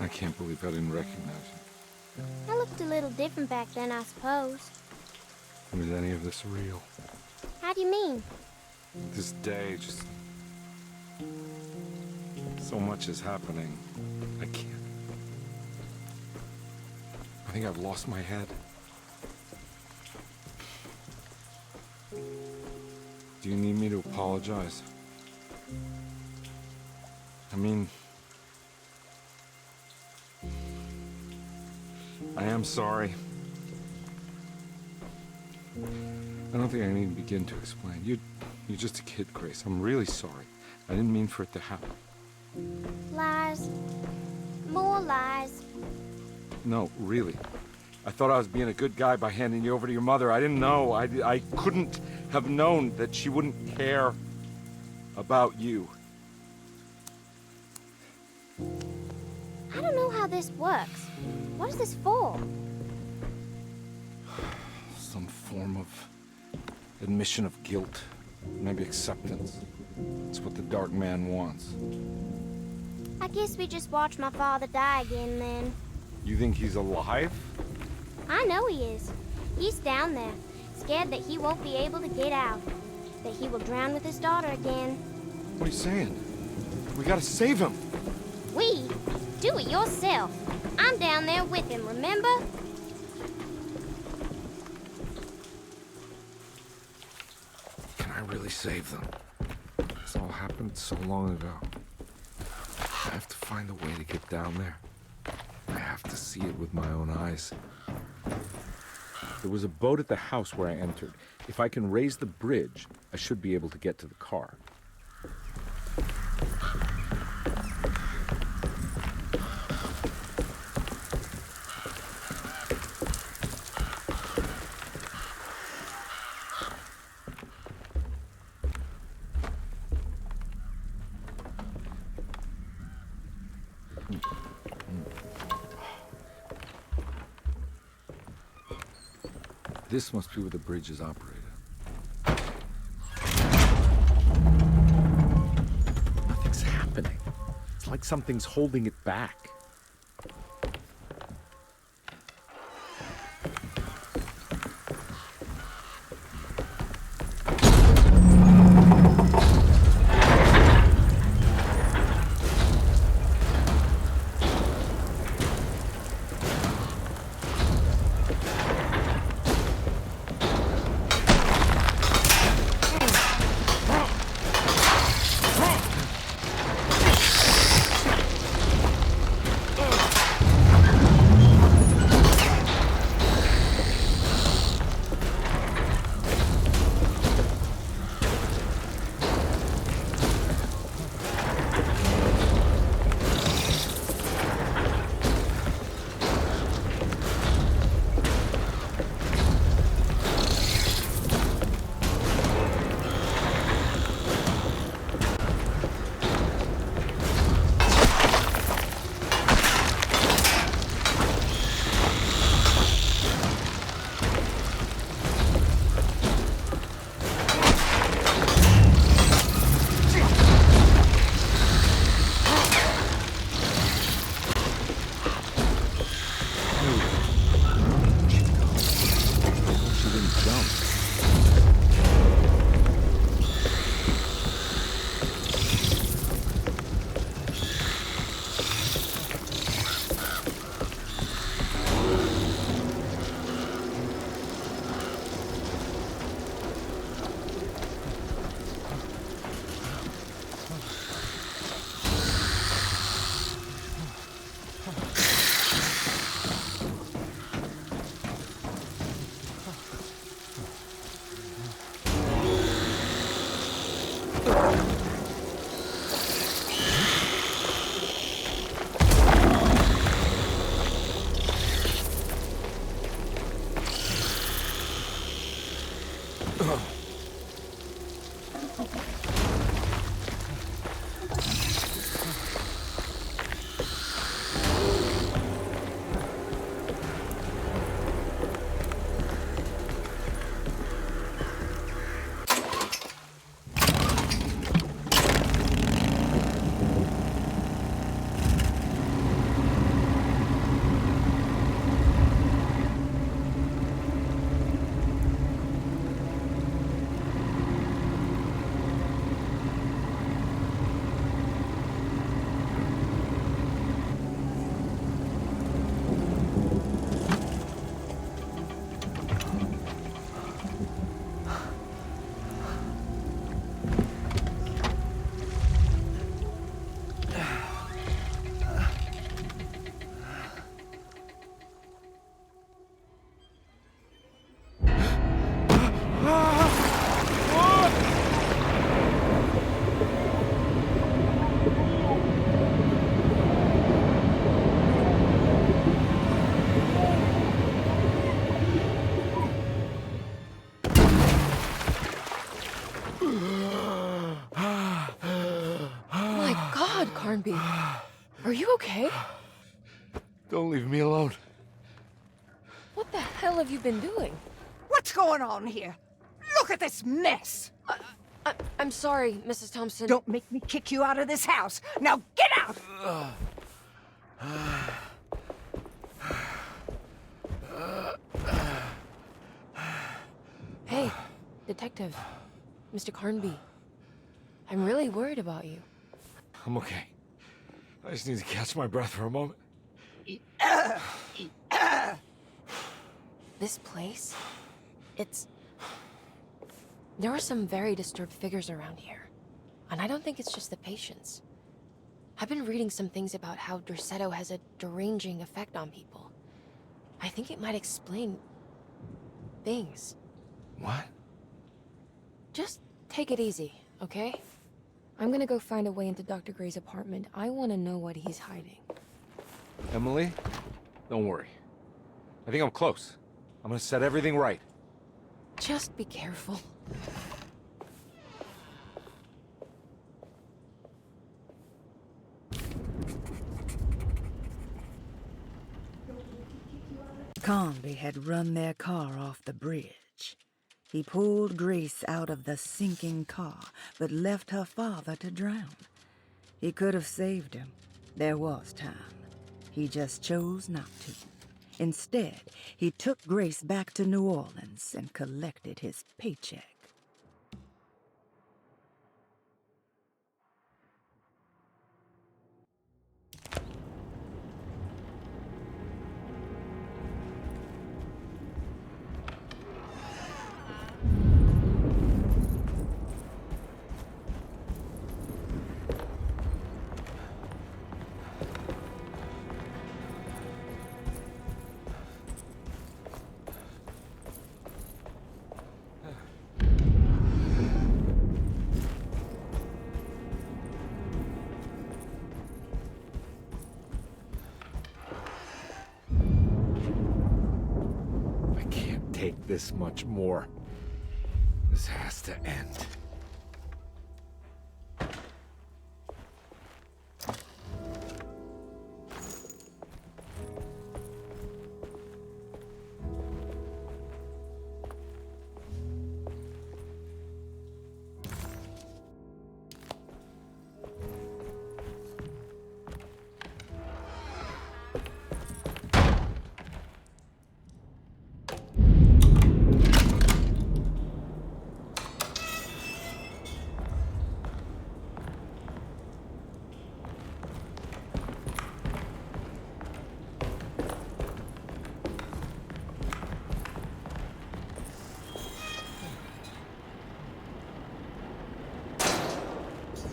can't believe I didn't recognize you. I looked a little different back then, I suppose. Was any of this real? How do you mean? This day, just... so much is happening. I can't... I think I've lost my head. Do you need me to apologize? I mean... I am sorry. I don't think I need to begin to explain. You're just a kid, Grace. I'm really sorry. I didn't mean for it to happen. Lies. More lies. No, really. I thought I was being a good guy by handing you over to your mother. I didn't know. I couldn't have known that she wouldn't care about you. I don't know how this works. What is this for? Some form of admission of guilt. Maybe acceptance. It's what the Dark Man wants. I guess we just watched my father die again then. You think he's alive? I know he is. He's down there, scared that he won't be able to get out. That he will drown with his daughter again. What are you saying? We gotta save him! We? Do it yourself. I'm down there with him, remember? Can I really save them? This all happened so long ago. I have to find a way to get down there. I have to see it with my own eyes. There was a boat at the house where I entered. If I can raise the bridge, I should be able to get to the car. This must be where the bridge is operated. Nothing's happening. It's like something's holding it back. My God, Carnby. Are you okay? Don't leave me alone. What the hell have you been doing? What's going on here? Look at this mess! I'm sorry, Mrs. Thompson. Don't make me kick you out of this house. Now get out! Hey, Detective. Mr. Carnby. I'm really worried about you. I'm okay. I just need to catch my breath for a moment. This place? There are some very disturbed figures around here. And I don't think it's just the patients. I've been reading some things about how Derceto has a deranging effect on people. I think it might explain things. What? Just take it easy, okay? I'm gonna go find a way into Dr. Gray's apartment. I want to know what he's hiding. Emily, don't worry. I think I'm close. I'm gonna set everything right. Just be careful. Carby had run their car off the bridge. He pulled Grace out of the sinking car, but left her father to drown. He could have saved him. There was time. He just chose not to. Instead, he took Grace back to New Orleans and collected his paycheck. Take this much more. This has to end.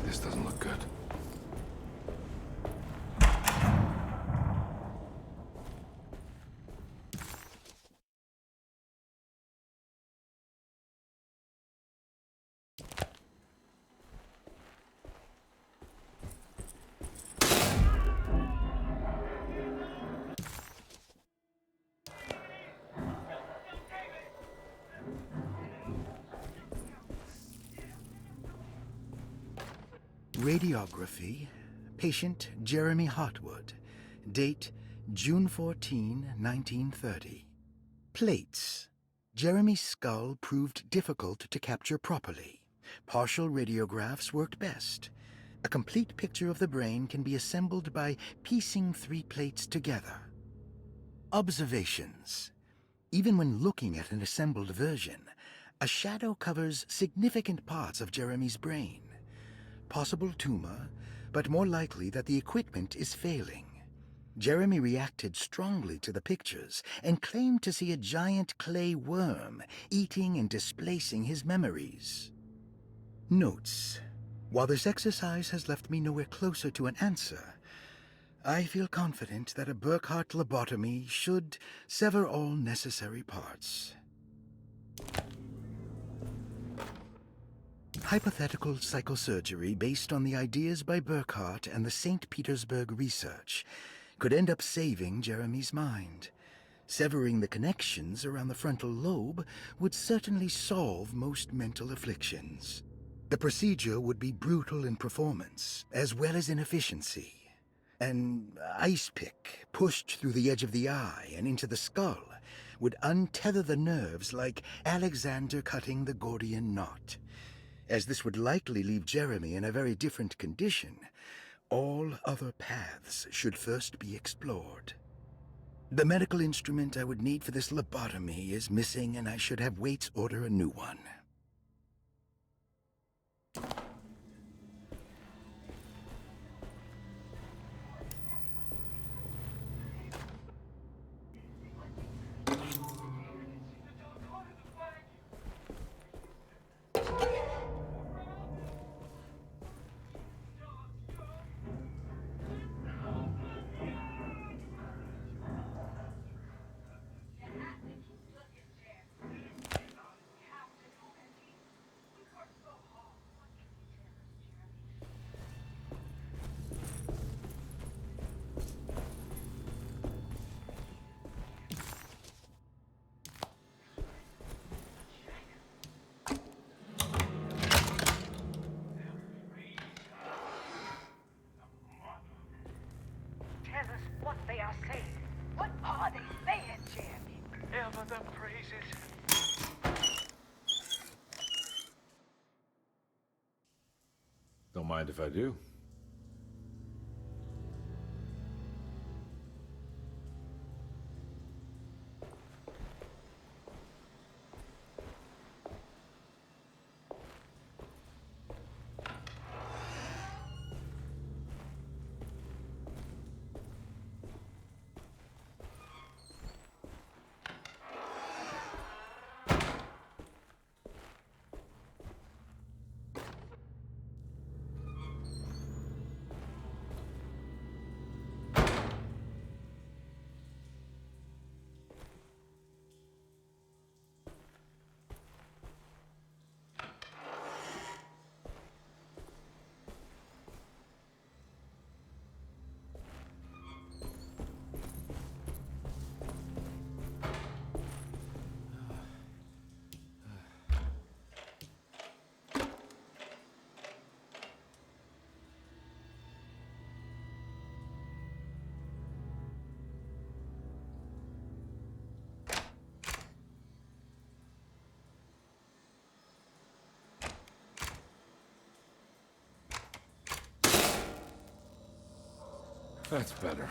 This doesn't look good. Radiography. Patient Jeremy Hartwood. Date June 14, 1930. Plates. Jeremy's skull proved difficult to capture properly. Partial radiographs worked best. A complete picture of the brain can be assembled by piecing 3 plates together. Observations. Even when looking at an assembled version, a shadow covers significant parts of Jeremy's brain. Possible tumor, but more likely that the equipment is failing. Jeremy reacted strongly to the pictures and claimed to see a giant clay worm eating and displacing his memories. Notes. While this exercise has left me nowhere closer to an answer, I feel confident that a Burkhart lobotomy should sever all necessary parts. Hypothetical psychosurgery based on the ideas by Burkhart and the St. Petersburg research could end up saving Jeremy's mind. Severing the connections around the frontal lobe would certainly solve most mental afflictions. The procedure would be brutal in performance, as well as in efficiency. An ice pick pushed through the edge of the eye and into the skull would untether the nerves like Alexander cutting the Gordian knot. As this would likely leave Jeremy in a very different condition, all other paths should first be explored. The medical instrument I would need for this lobotomy is missing, and I should have Waits order a new one. Don't mind if I do. That's better.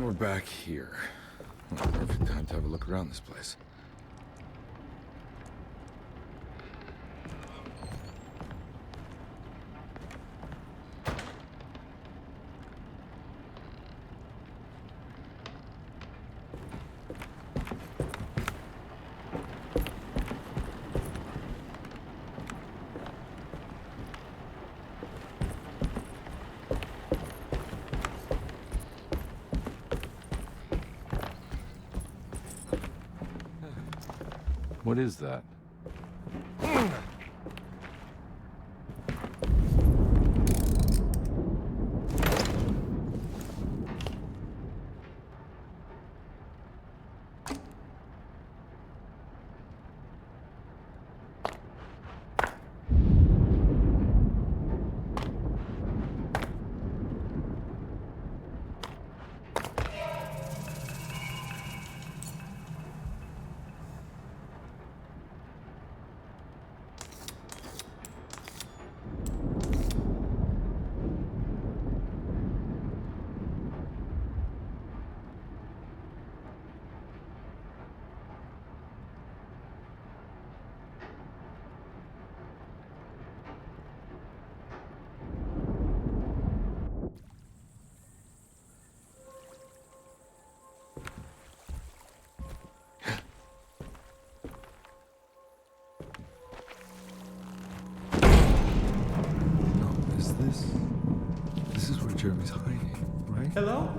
we're back here. Well, perfect time to have a look around this place. What is that? This is where Jeremy's hiding, right? Hello?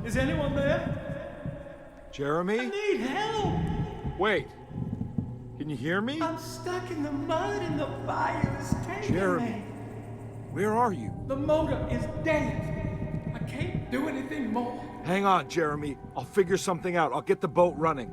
Is anyone there? Jeremy? I need help! Wait! Can you hear me? I'm stuck in the mud and the fire is taking Jeremy, me. where are you? The motor is dead. I can't do anything more. Hang on, Jeremy. I'll figure something out. I'll get the boat running.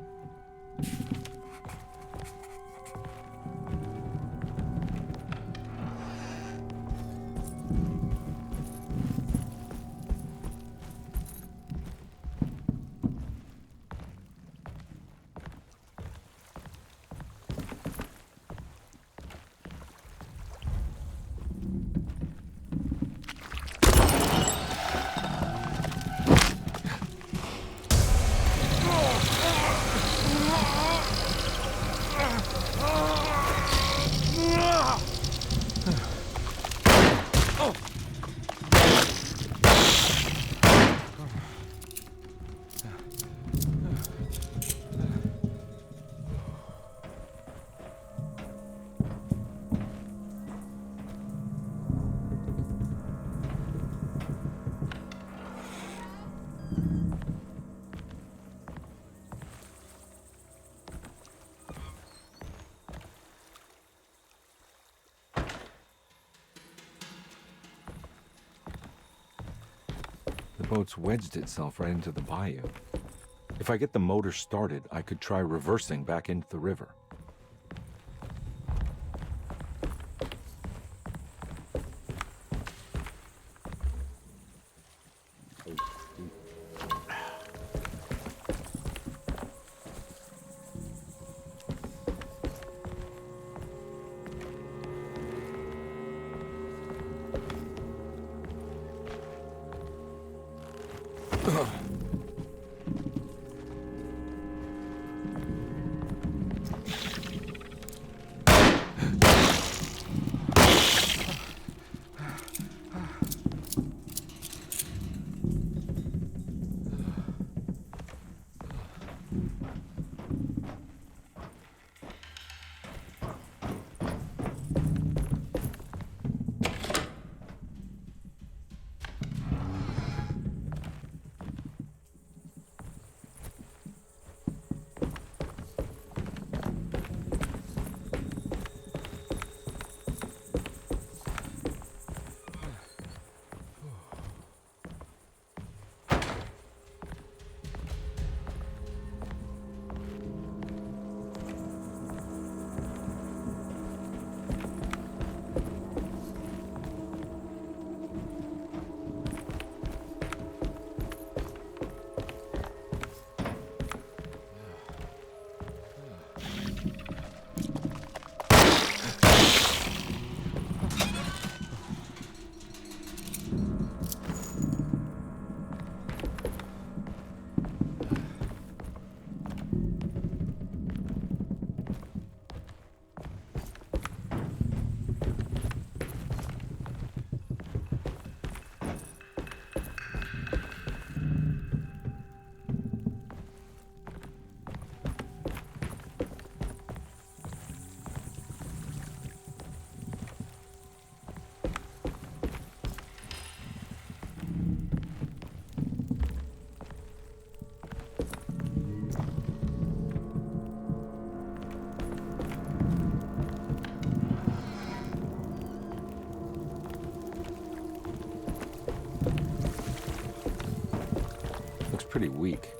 The boat's wedged itself right into the bayou. If I get the motor started, I could try reversing back into the river. pretty weak.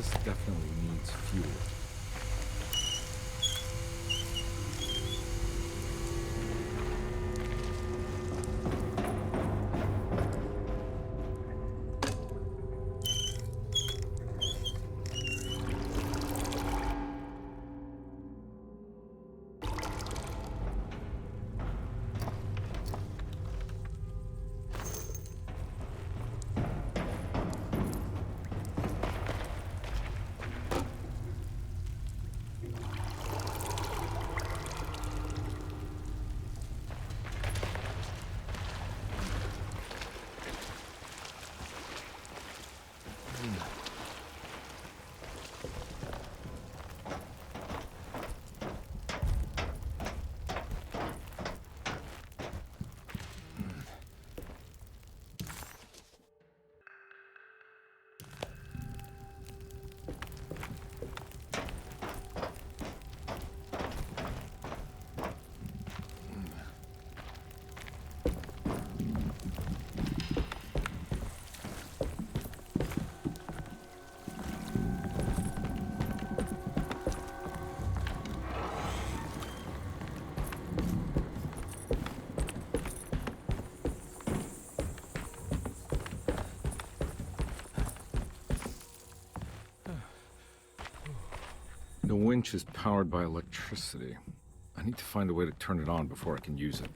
This definitely needs fuel. The winch is powered by electricity. I need to find a way to turn it on before I can use it.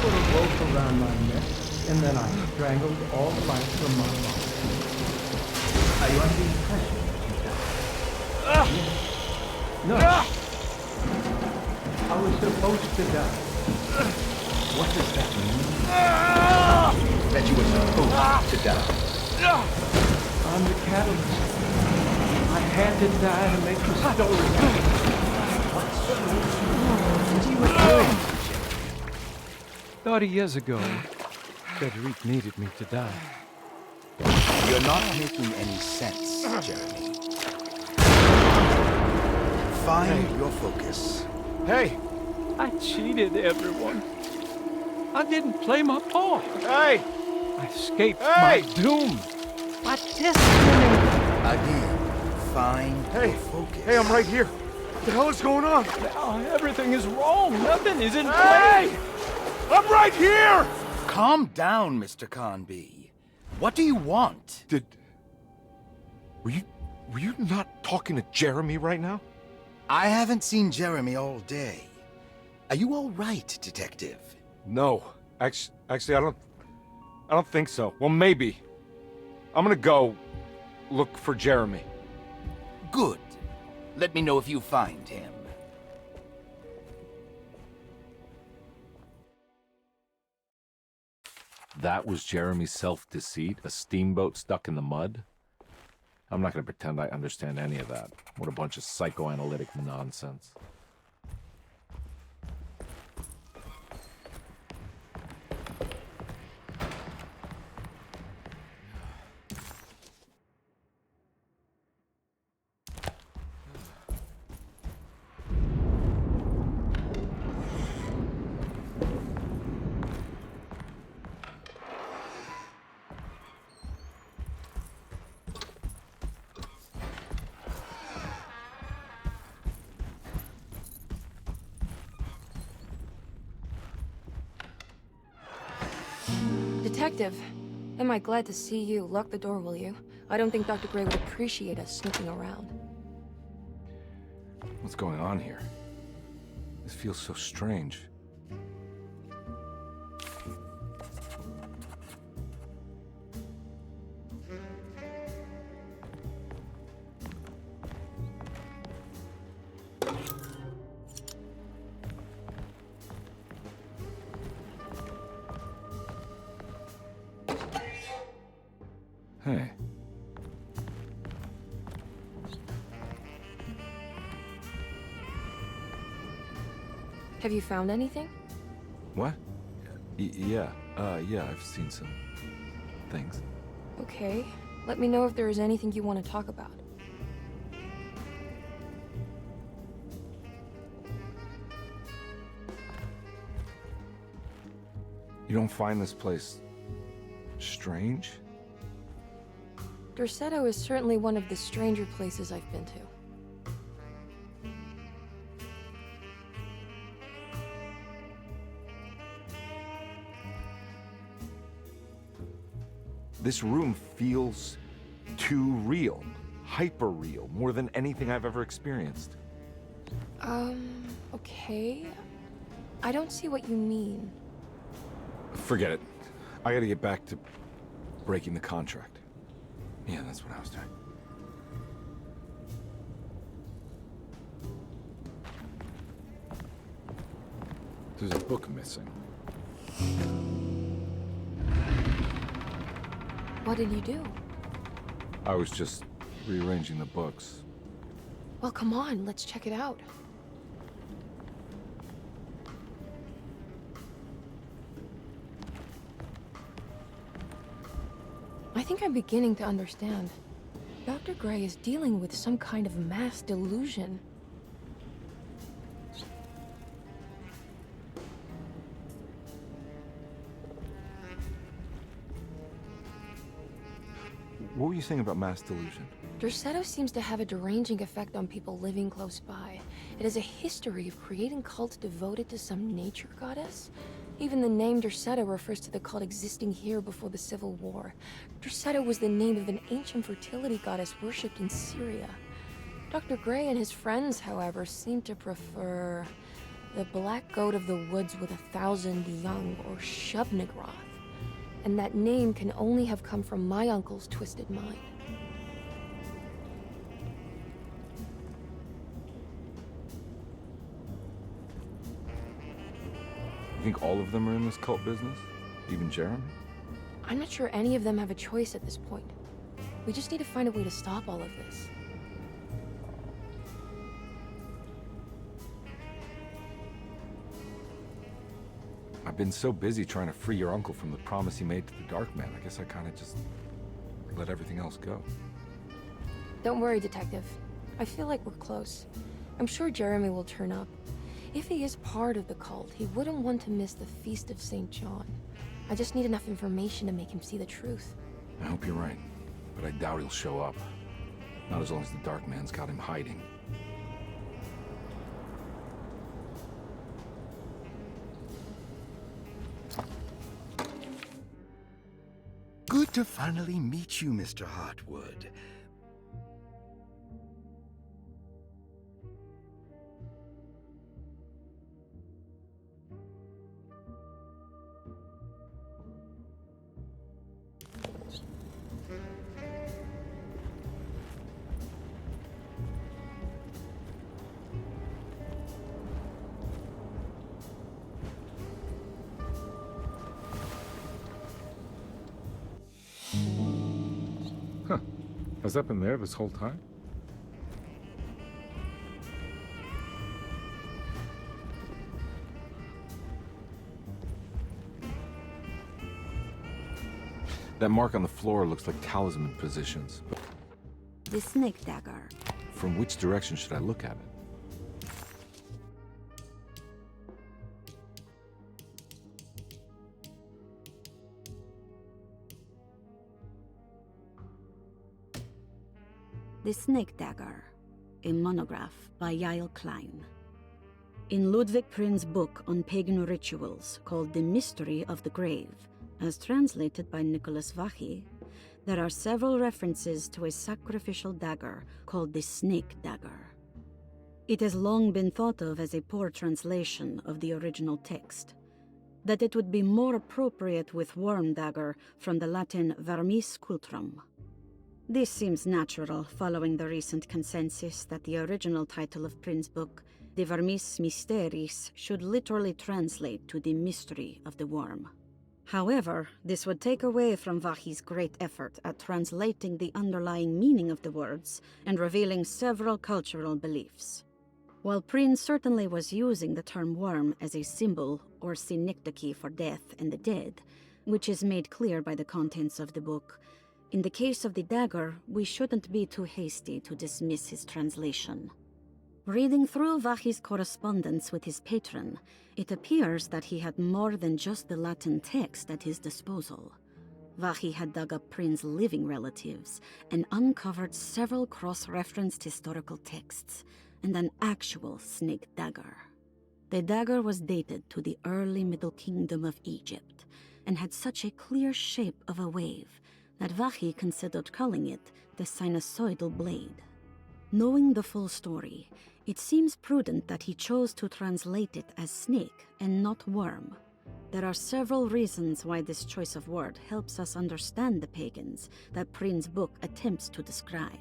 put a rope around my neck, and then I strangled all life from my body. Are you under the impression that you died? No. I was supposed to die. What does that mean? That you were supposed to die. I'm the catalyst. I had to die to make the story happen. What are you doing? 30 years ago, Frederic needed me to die. You're not making any sense, Jeremy. Find your focus. Hey! I cheated everyone. I didn't play my part. Hey! I escaped my doom. My destiny. Again, find your focus. Hey, I'm right here. What the hell is going on? Now everything is wrong. Nothing is in place. I'm right here! Calm down, Mr. Carnby. What do you want? Were you not talking to Jeremy right now? I haven't seen Jeremy all day. Are you all right, Detective? No. Actually, I don't think so. Well, maybe. I'm gonna go look for Jeremy. Good. Let me know if you find him. That was Jeremy's self-deceit? A steamboat stuck in the mud? I'm not gonna pretend I understand any of that. What a bunch of psychoanalytic nonsense. Detective, am I glad to see you. Lock the door, will you? I don't think Dr. Xray would appreciate us snooping around. What's going on here? This feels so strange. Hey. Have you found anything? What? Yeah, I've seen some things. Okay. Let me know if there is anything you want to talk about. You don't find this place strange? Derceto is certainly one of the stranger places I've been to. This room feels too real. Hyper real. More than anything I've ever experienced. Okay. I don't see what you mean. Forget it. I gotta get back to breaking the contract. Yeah, that's what I was doing. There's a book missing. What did you do? I was just rearranging the books. Well, come on, let's check it out. I think I'm beginning to understand. Dr. Xray is dealing with some kind of mass delusion. What were you saying about mass delusion? Derceto seems to have a deranging effect on people living close by. It has a history of creating cults devoted to some nature goddess. Even the name Derceto refers to the cult existing here before the Civil War. Derceto was the name of an ancient fertility goddess worshipped in Syria. Dr. Xray and his friends, however, seem to prefer The black goat of the woods with 1,000 young, or Shubnigroth. And that name can only have come from my uncle's twisted mind. You think all of them are in this cult business? Even Jeremy? I'm not sure any of them have a choice at this point. We just need to find a way to stop all of this. I've been so busy trying to free your uncle from the promise he made to the Dark Man. I guess I kind of just let everything else go. Don't worry, Detective. I feel like we're close. I'm sure Jeremy will turn up. If he is part of the cult, he wouldn't want to miss the Feast of St. John. I just need enough information to make him see the truth. I hope you're right, but I doubt he'll show up. Not as long as the Dark Man's got him hiding. Good to finally meet you, Mr. Hartwood. Has that been there this whole time? That mark on the floor looks like talisman positions. But The snake dagger. from which direction should I look at it? The Snake Dagger, a monograph by Yael Klein. In Ludwig Prin's book on pagan rituals called The Mystery of the Grave, as translated by Nicholas Vachy, there are several references to a sacrificial dagger called the Snake Dagger. It has long been thought of as a poor translation of the original text, that it would be more appropriate with worm dagger from the Latin vermis cultrum. This seems natural following the recent consensus that the original title of Prin's book, De Vermis Mysteris, should literally translate to the mystery of the worm. However, this would take away from Vachy's great effort at translating the underlying meaning of the words and revealing several cultural beliefs. While Prin certainly was using the term worm as a symbol or synecdoche for death and the dead, which is made clear by the contents of the book, in the case of the dagger, we shouldn't be too hasty to dismiss his translation. Reading through Vachy's correspondence with his patron, it appears that he had more than just the Latin text at his disposal. Vachy had dug up Prin's living relatives and uncovered several cross-referenced historical texts and an actual snake dagger. The dagger was dated to the early Middle Kingdom of Egypt and had such a clear shape of a wave that Vachy considered calling it the sinusoidal blade. Knowing the full story, it seems prudent that he chose to translate it as snake and not worm. There are several reasons why this choice of word helps us understand the pagans that Prin's book attempts to describe.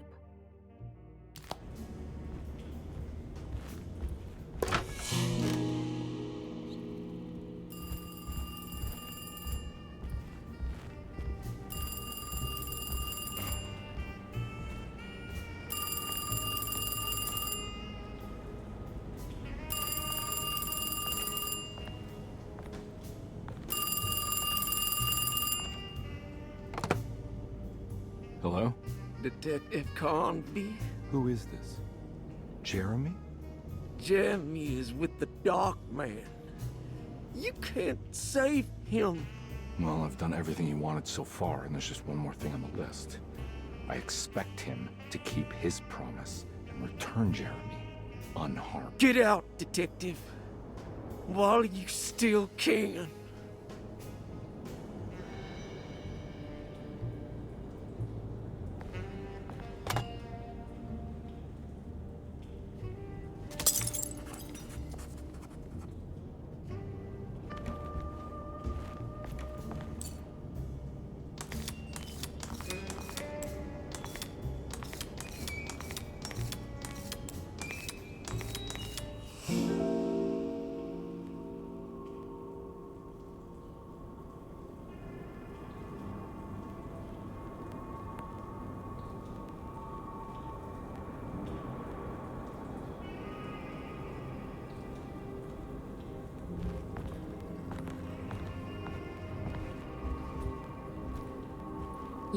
Hello? Detective Carnby? Who is this? Jeremy? Jeremy is with the Dark Man. You can't save him. Well, I've done everything he wanted so far, and there's just one more thing on the list. I expect him to keep his promise and return Jeremy unharmed. Get out, Detective. While you still can.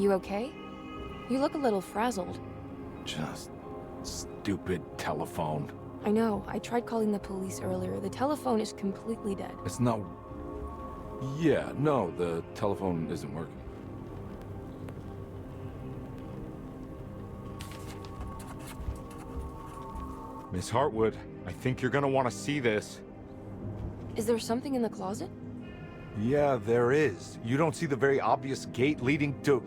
You okay? You look a little frazzled. Just stupid telephone. I know. I tried calling the police earlier. The telephone is completely dead. It's not... Yeah, no, the telephone isn't working. Miss Hartwood, I think you're gonna want to see this. Is there something in the closet? Yeah, there is. You don't see the very obvious gate leading to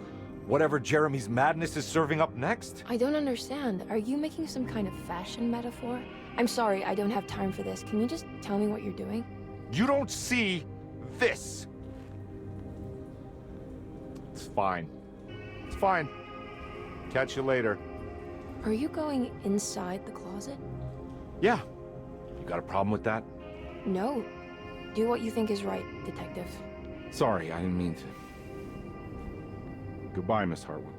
whatever Jeremy's madness is serving up next? I don't understand. Are you making some kind of fashion metaphor? I'm sorry, I don't have time for this. Can you just tell me what you're doing? You don't see this. It's fine. It's fine. Catch you later. Are you going inside the closet? Yeah. You got a problem with that? No. Do what you think is right, Detective. Sorry, I didn't mean to. Goodbye, Miss Hartwood.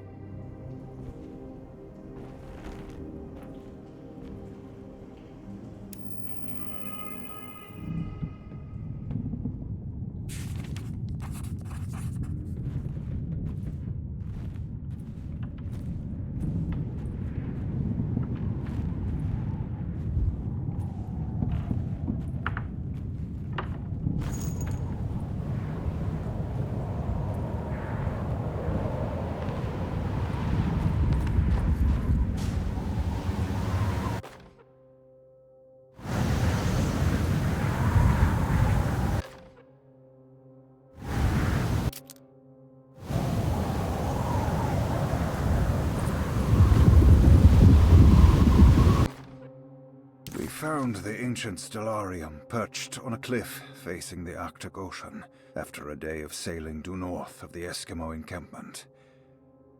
Found the ancient stellarium perched on a cliff facing the Arctic Ocean after a day of sailing due north of the Eskimo encampment.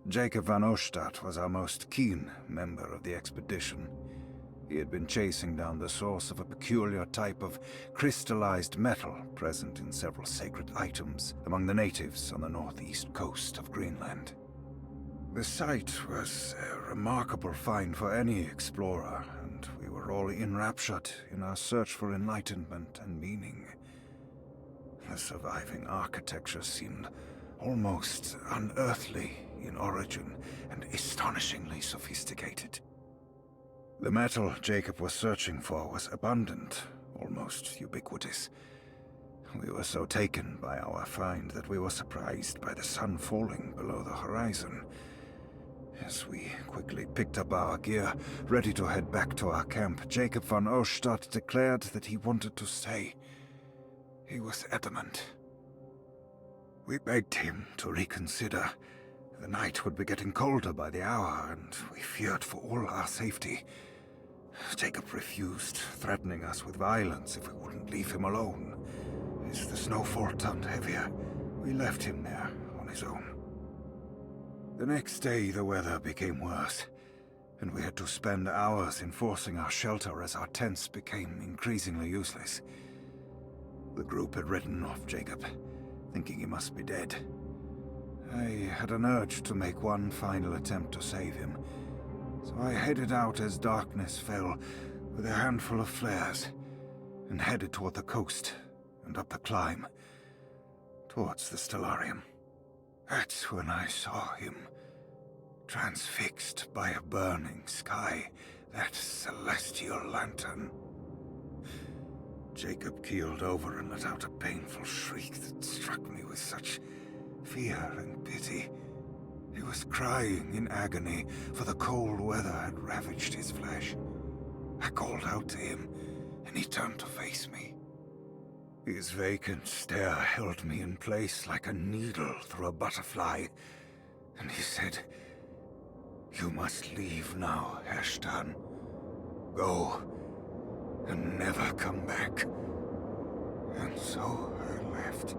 Jacob van Oostad was our most keen member of the expedition. He had been chasing down the source of a peculiar type of crystallized metal present in several sacred items among the natives on the northeast coast of Greenland. The site was a remarkable find for any explorer, and we were all enraptured in our search for enlightenment and meaning. The surviving architecture seemed almost unearthly in origin and astonishingly sophisticated. The metal Jacob was searching for was abundant, almost ubiquitous. We were so taken by our find that we were surprised by the sun falling below the horizon. As we quickly picked up our gear, ready to head back to our camp, Jacob van Oostad declared that he wanted to stay. He was adamant. We begged him to reconsider. The night would be getting colder by the hour, and we feared for all our safety. Jacob refused, threatening us with violence if we wouldn't leave him alone. As the snowfall turned heavier, we left him there on his own. The next day, the weather became worse, and we had to spend hours enforcing our shelter as our tents became increasingly useless. The group had ridden off Jacob, thinking he must be dead. I had an urge to make one final attempt to save him, so I headed out as darkness fell with a handful of flares, and headed toward the coast and up the climb, towards the stellarium. That's when I saw him, transfixed by a burning sky, that celestial lantern. Jacob keeled over and let out a painful shriek that struck me with such fear and pity. He was crying in agony, for the cold weather had ravaged his flesh. I called out to him, and he turned to face me. His vacant stare held me in place like a needle through a butterfly, and he said, "You must leave now, Ashton. Go, and never come back." And so I left.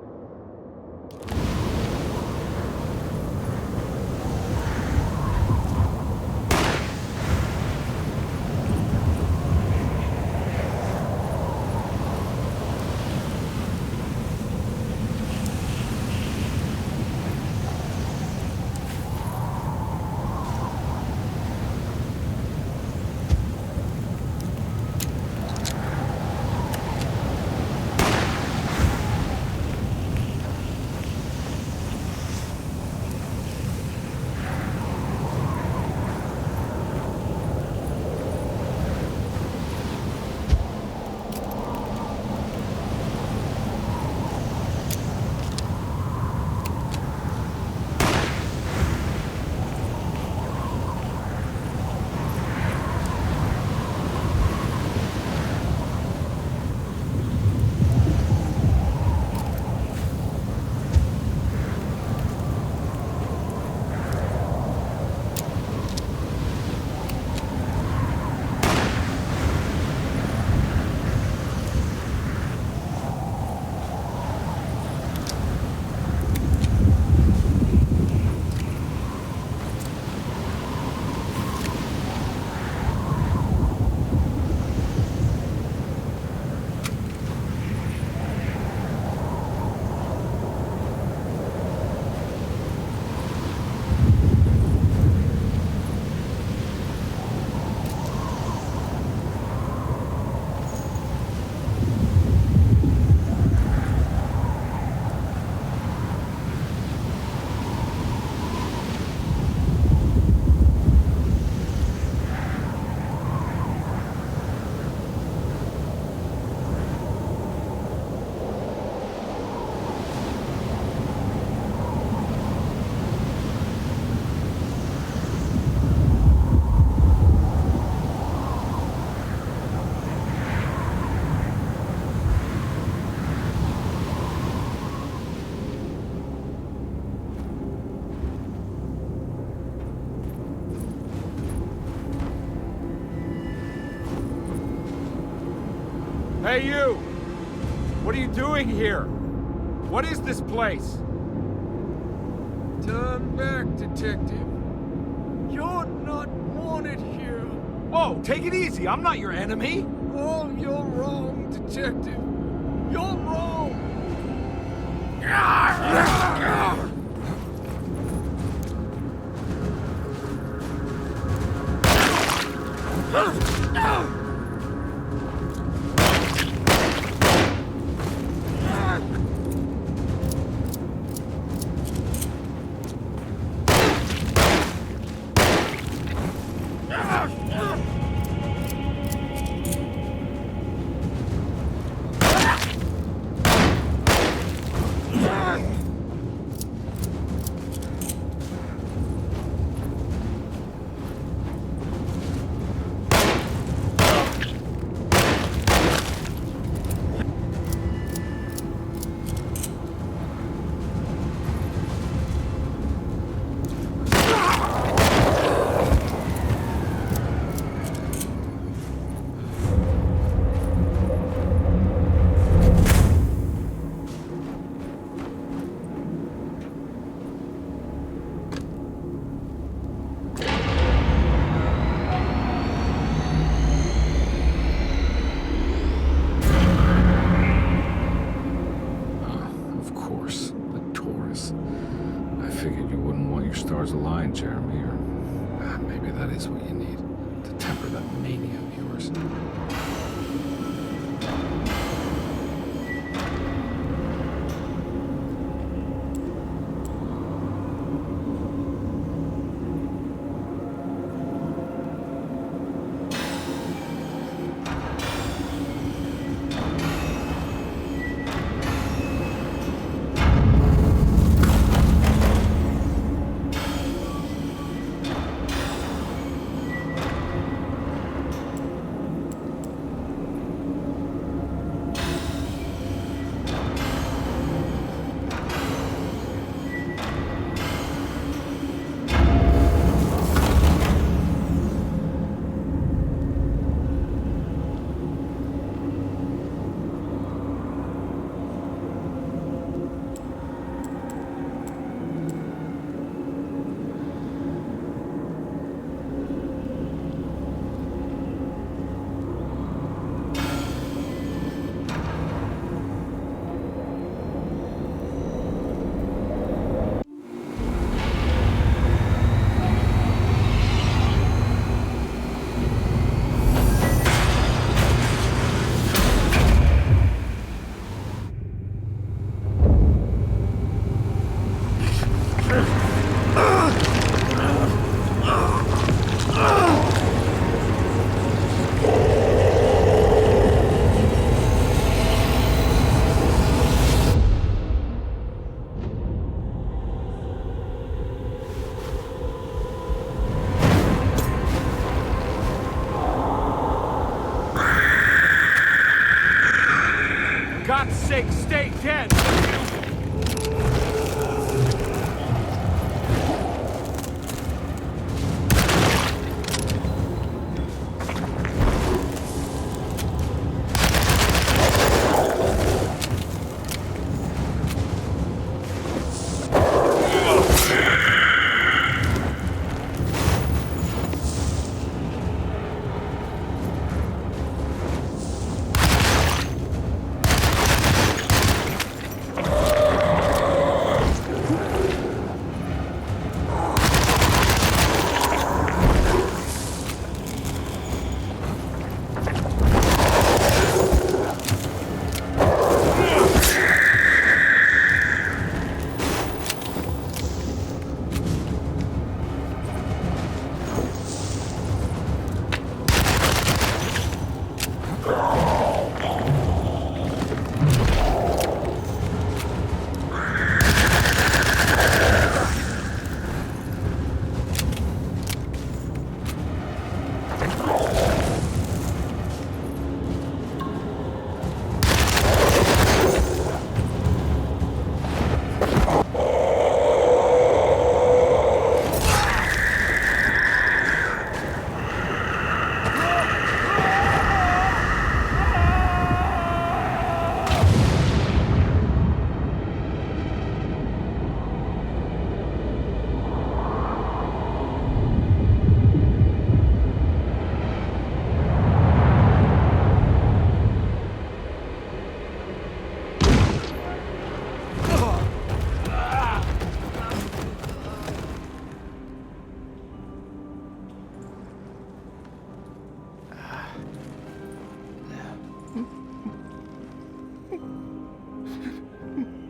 Hey, you! What are you doing here? What is this place? Turn back, Detective. You're not wanted here. Whoa, take it easy. I'm not your enemy. Oh, you're wrong, Detective. You're wrong. Of course, the Taurus. I figured you wouldn't want your stars aligned, Jeremy, or maybe that is what you need to temper that mania of yours. God's sake, stay dead!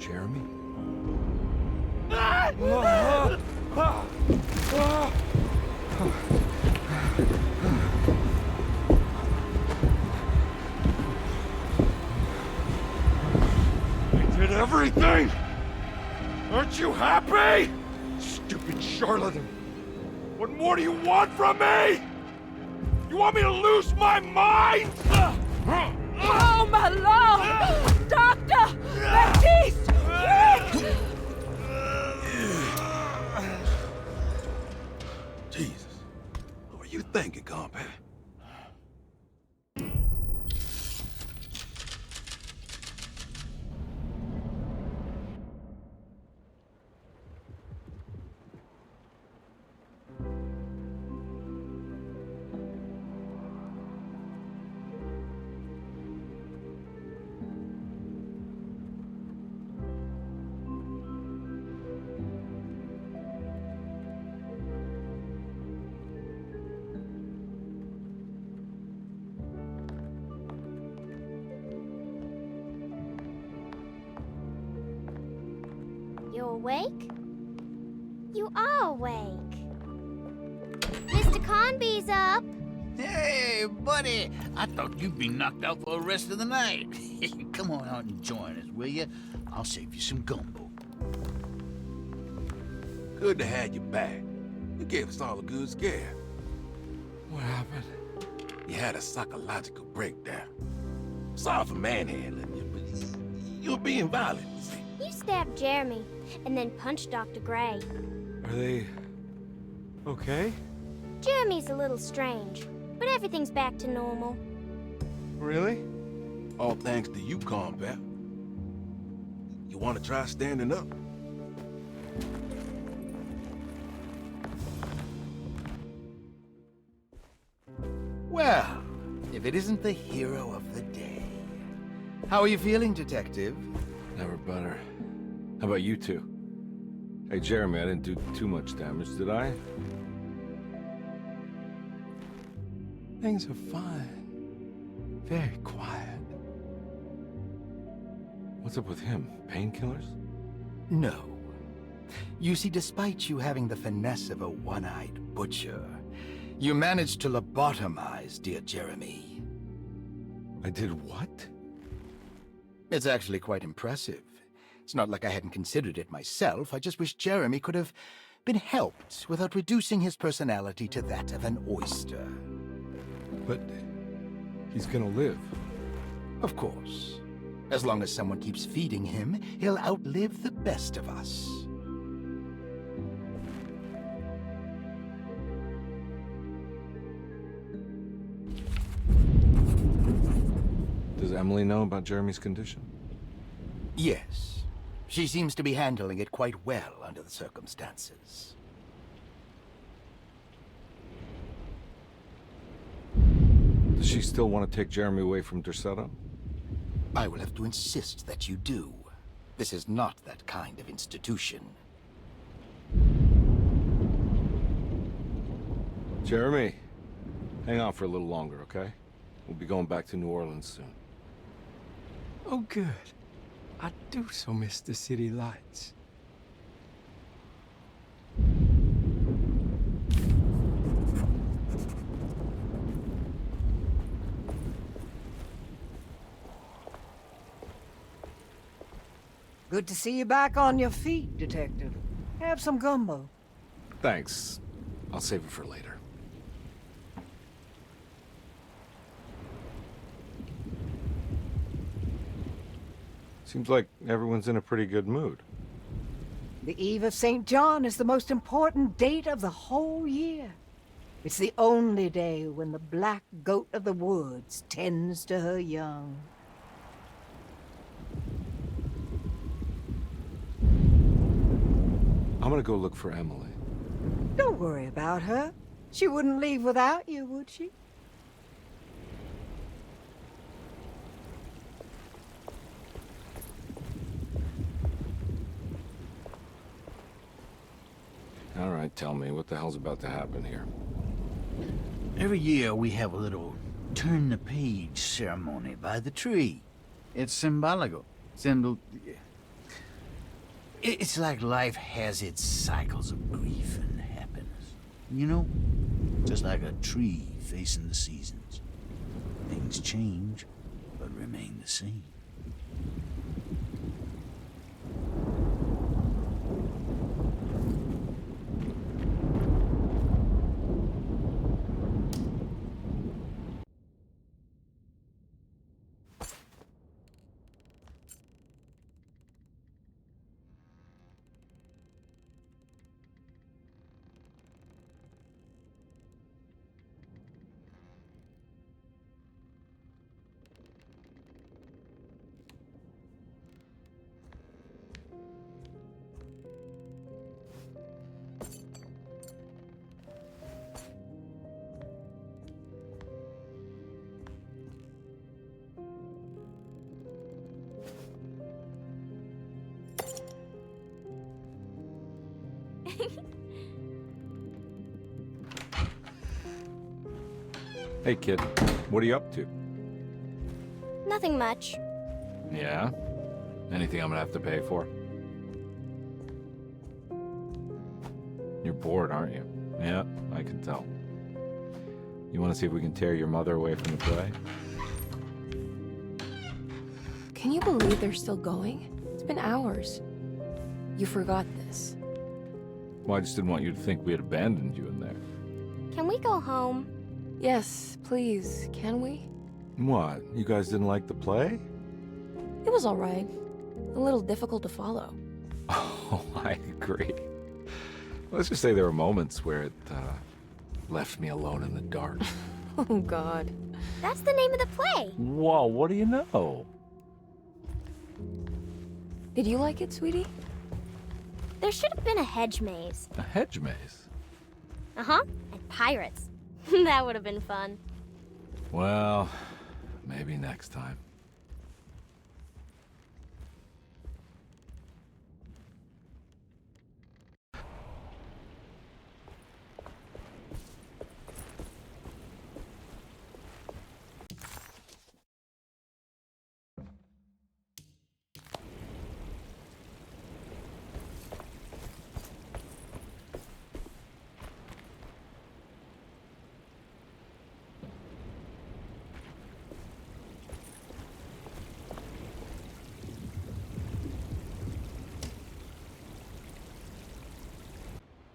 Jeremy? I did everything! Aren't you happy? Stupid charlatan! What more do you want from me? You want me to lose my mind? Oh, my lord! Doctor! Batiste! Jesus. What were you thinking, Carby? You awake? You are awake. Mr. Carnby's up. Hey, buddy! I thought you'd be knocked out for the rest of the night. Come on out and join us, will you? I'll save you some gumbo. Good to have you back. You gave us all a good scare. What happened? You had a psychological breakdown. Sorry for manhandling you, but you were being violent, you see. You stabbed Jeremy and then punched Dr. Gray. Are they... okay? Jeremy's a little strange, but everything's back to normal. Really? All thanks to you, Carby. You want to try standing up? Well, if it isn't the hero of the day. How are you feeling, Detective? Never better. How about you two? Hey, Jeremy, I didn't do too much damage, did I? Things are fine. Very quiet. What's up with him? Painkillers? No. You see, despite you having the finesse of a one-eyed butcher, you managed to lobotomize dear Jeremy. I did what? It's actually quite impressive. It's not like I hadn't considered it myself. I just wish Jeremy could have been helped without reducing his personality to that of an oyster. But he's gonna live. Of course. As long as someone keeps feeding him, he'll outlive the best of us. Does Emily know about Jeremy's condition? Yes. She seems to be handling it quite well under the circumstances. Does she still want to take Jeremy away from Derceto? I will have to insist that you do. This is not that kind of institution. Jeremy, hang on for a little longer, okay? We'll be going back to New Orleans soon. Oh, good. I do so miss the city lights. Good to see you back on your feet, Detective. Have some gumbo. Thanks. I'll save it for later. Seems like everyone's in a pretty good mood. The Eve of St. John is the most important date of the whole year. It's the only day when the black goat of the woods tends to her young. I'm gonna go look for Emily. Don't worry about her. She wouldn't leave without you, would she? All right, tell me, what the hell's about to happen here? Every year we have a little turn-the-page ceremony by the tree. It's symbolical. It's like life has its cycles of grief and happiness. You know? Just like a tree facing the seasons. Things change, but remain the same. Hey, kid. What are you up to? Nothing much. Yeah? Anything I'm gonna have to pay for? You're bored, aren't you? Yeah, I can tell. You want to see if we can tear your mother away from the play? Can you believe they're still going? It's been hours. You forgot this. Well, I just didn't want you to think we had abandoned you in there. Can we go home? Yes, please. Can we? What? You guys didn't like the play? It was all right. A little difficult to follow. Oh, I agree. Let's just say there were moments where it left me alone in the dark. Oh, God. That's the name of the play. Whoa, what do you know? Did you like it, sweetie? There should have been a hedge maze. A hedge maze? Uh-huh. And pirates. That would have been fun. Well, maybe next time.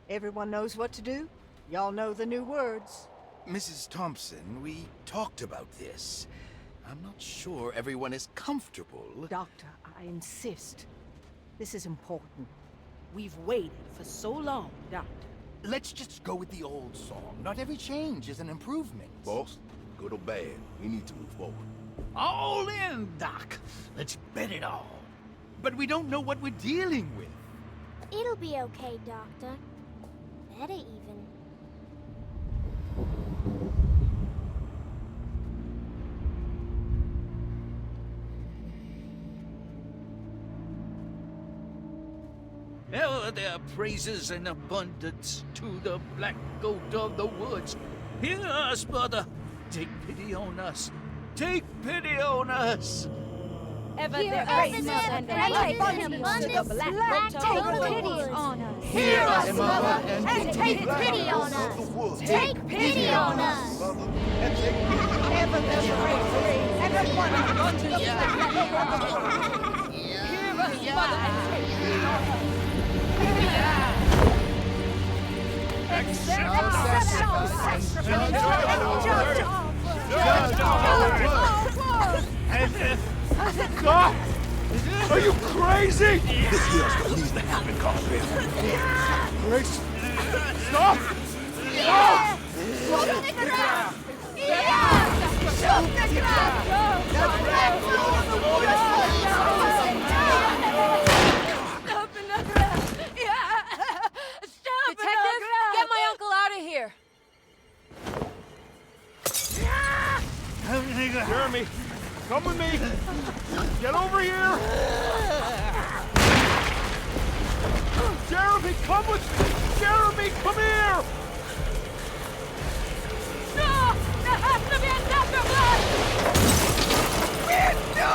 Everyone knows what to do? Y'all know the new words. Mrs. Thompson, we talked about this. I'm not sure everyone is comfortable. Doctor, I insist. This is important. We've waited for so long, Doctor. Let's just go with the old song. Not every change is an improvement. Boss, good or bad, we need to move forward. All in, Doc. Let's bet it all. But we don't know what we're dealing with. It'll be okay, Doctor. Better even. Ever there are praises and abundance to the black goat of the woods. Hear us, brother. Take pity on us. Take pity on us. Ever Hear there us, praises Mother, and praises abundance and to the black goat Take of the pity woods. on us. Hear us, Mother, and take pity on us. Take pity on us. Ever there praises and abundance to the black goat of the woods. Hear us, Mother, and take pity on us. Stop! Are you crazy? This here's what needs to happen, Carby. Grace, stop! Stop! Shoot the ground! Shoot the ground! Stop in the ground! Stop! Detective, get my uncle out of here! Jeremy, come with me! Get over here! Jeremy, come with me! Jeremy, come here! No! There has to be a doctor blood! No!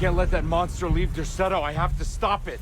can't let that monster leave Derceto. I have to stop it.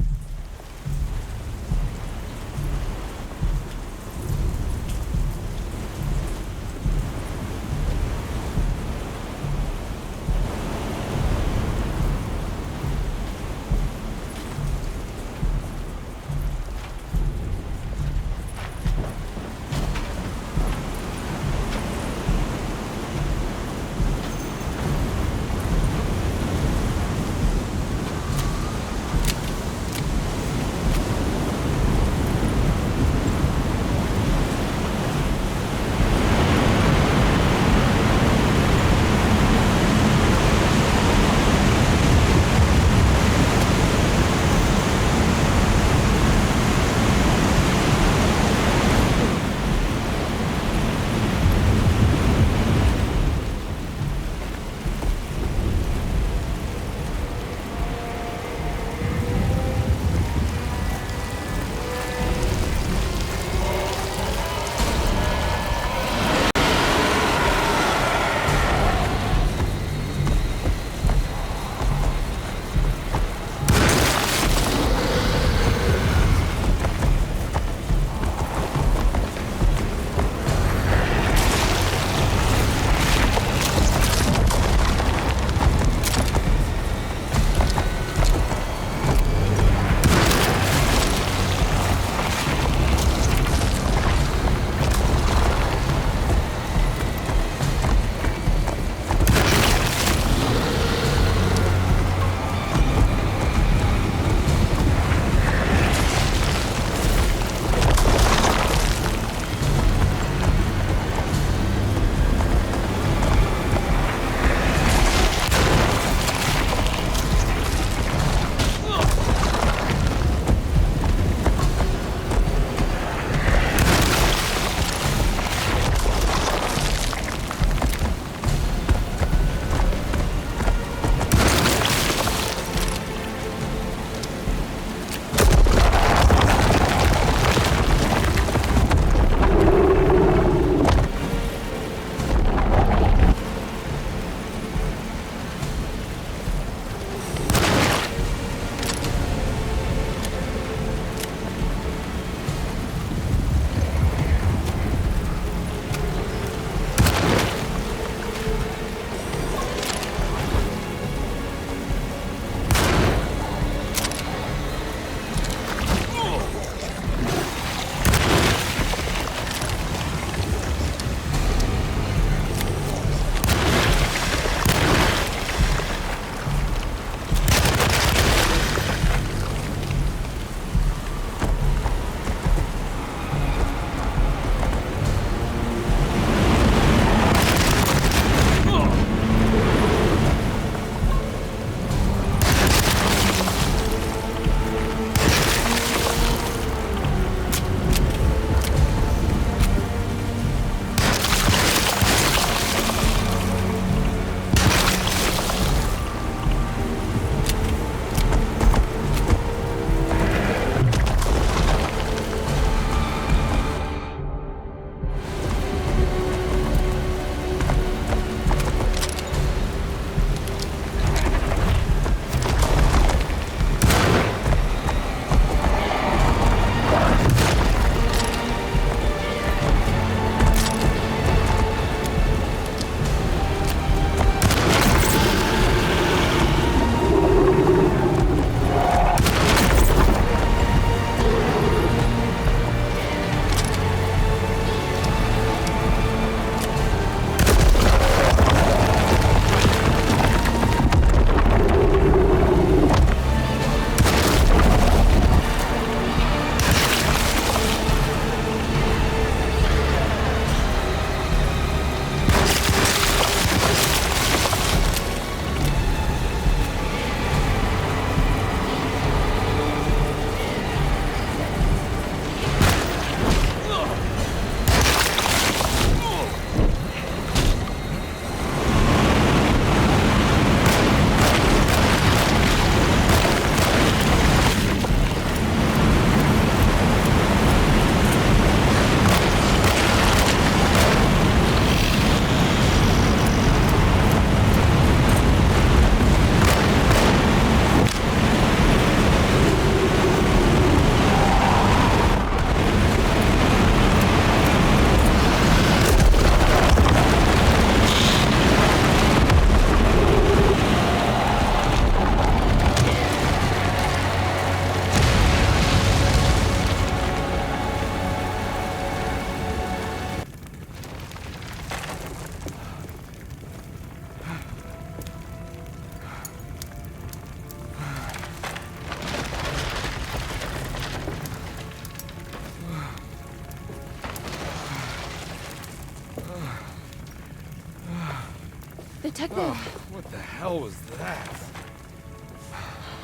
Detective! Oh, what the hell was that?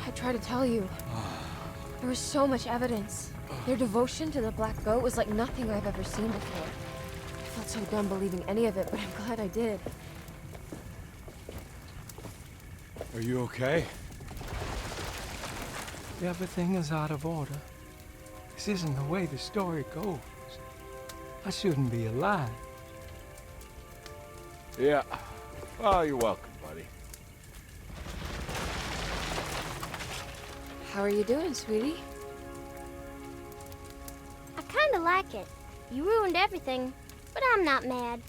I tried to tell you. There was so much evidence. Their devotion to the Black Goat was like nothing I've ever seen before. I felt so dumb believing any of it, but I'm glad I did. Are you okay? Everything is out of order. This isn't the way the story goes. I shouldn't be alive. Yeah. Oh, you're welcome, buddy. How are you doing, sweetie? I kinda like it. You ruined everything, but I'm not mad.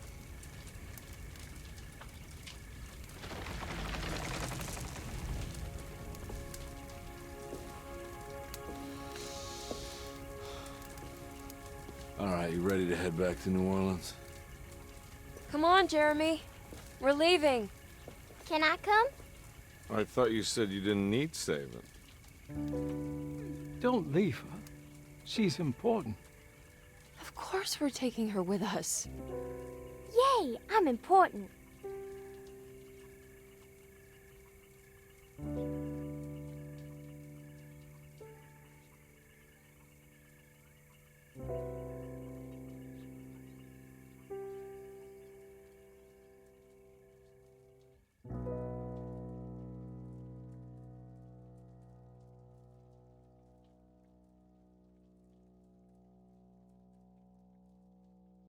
All right, you ready to head back to New Orleans? Come on, Jeremy. We're leaving. Can I come? I thought you said you didn't need saving. Don't leave her. She's important. Of course we're taking her with us. Yay, I'm important.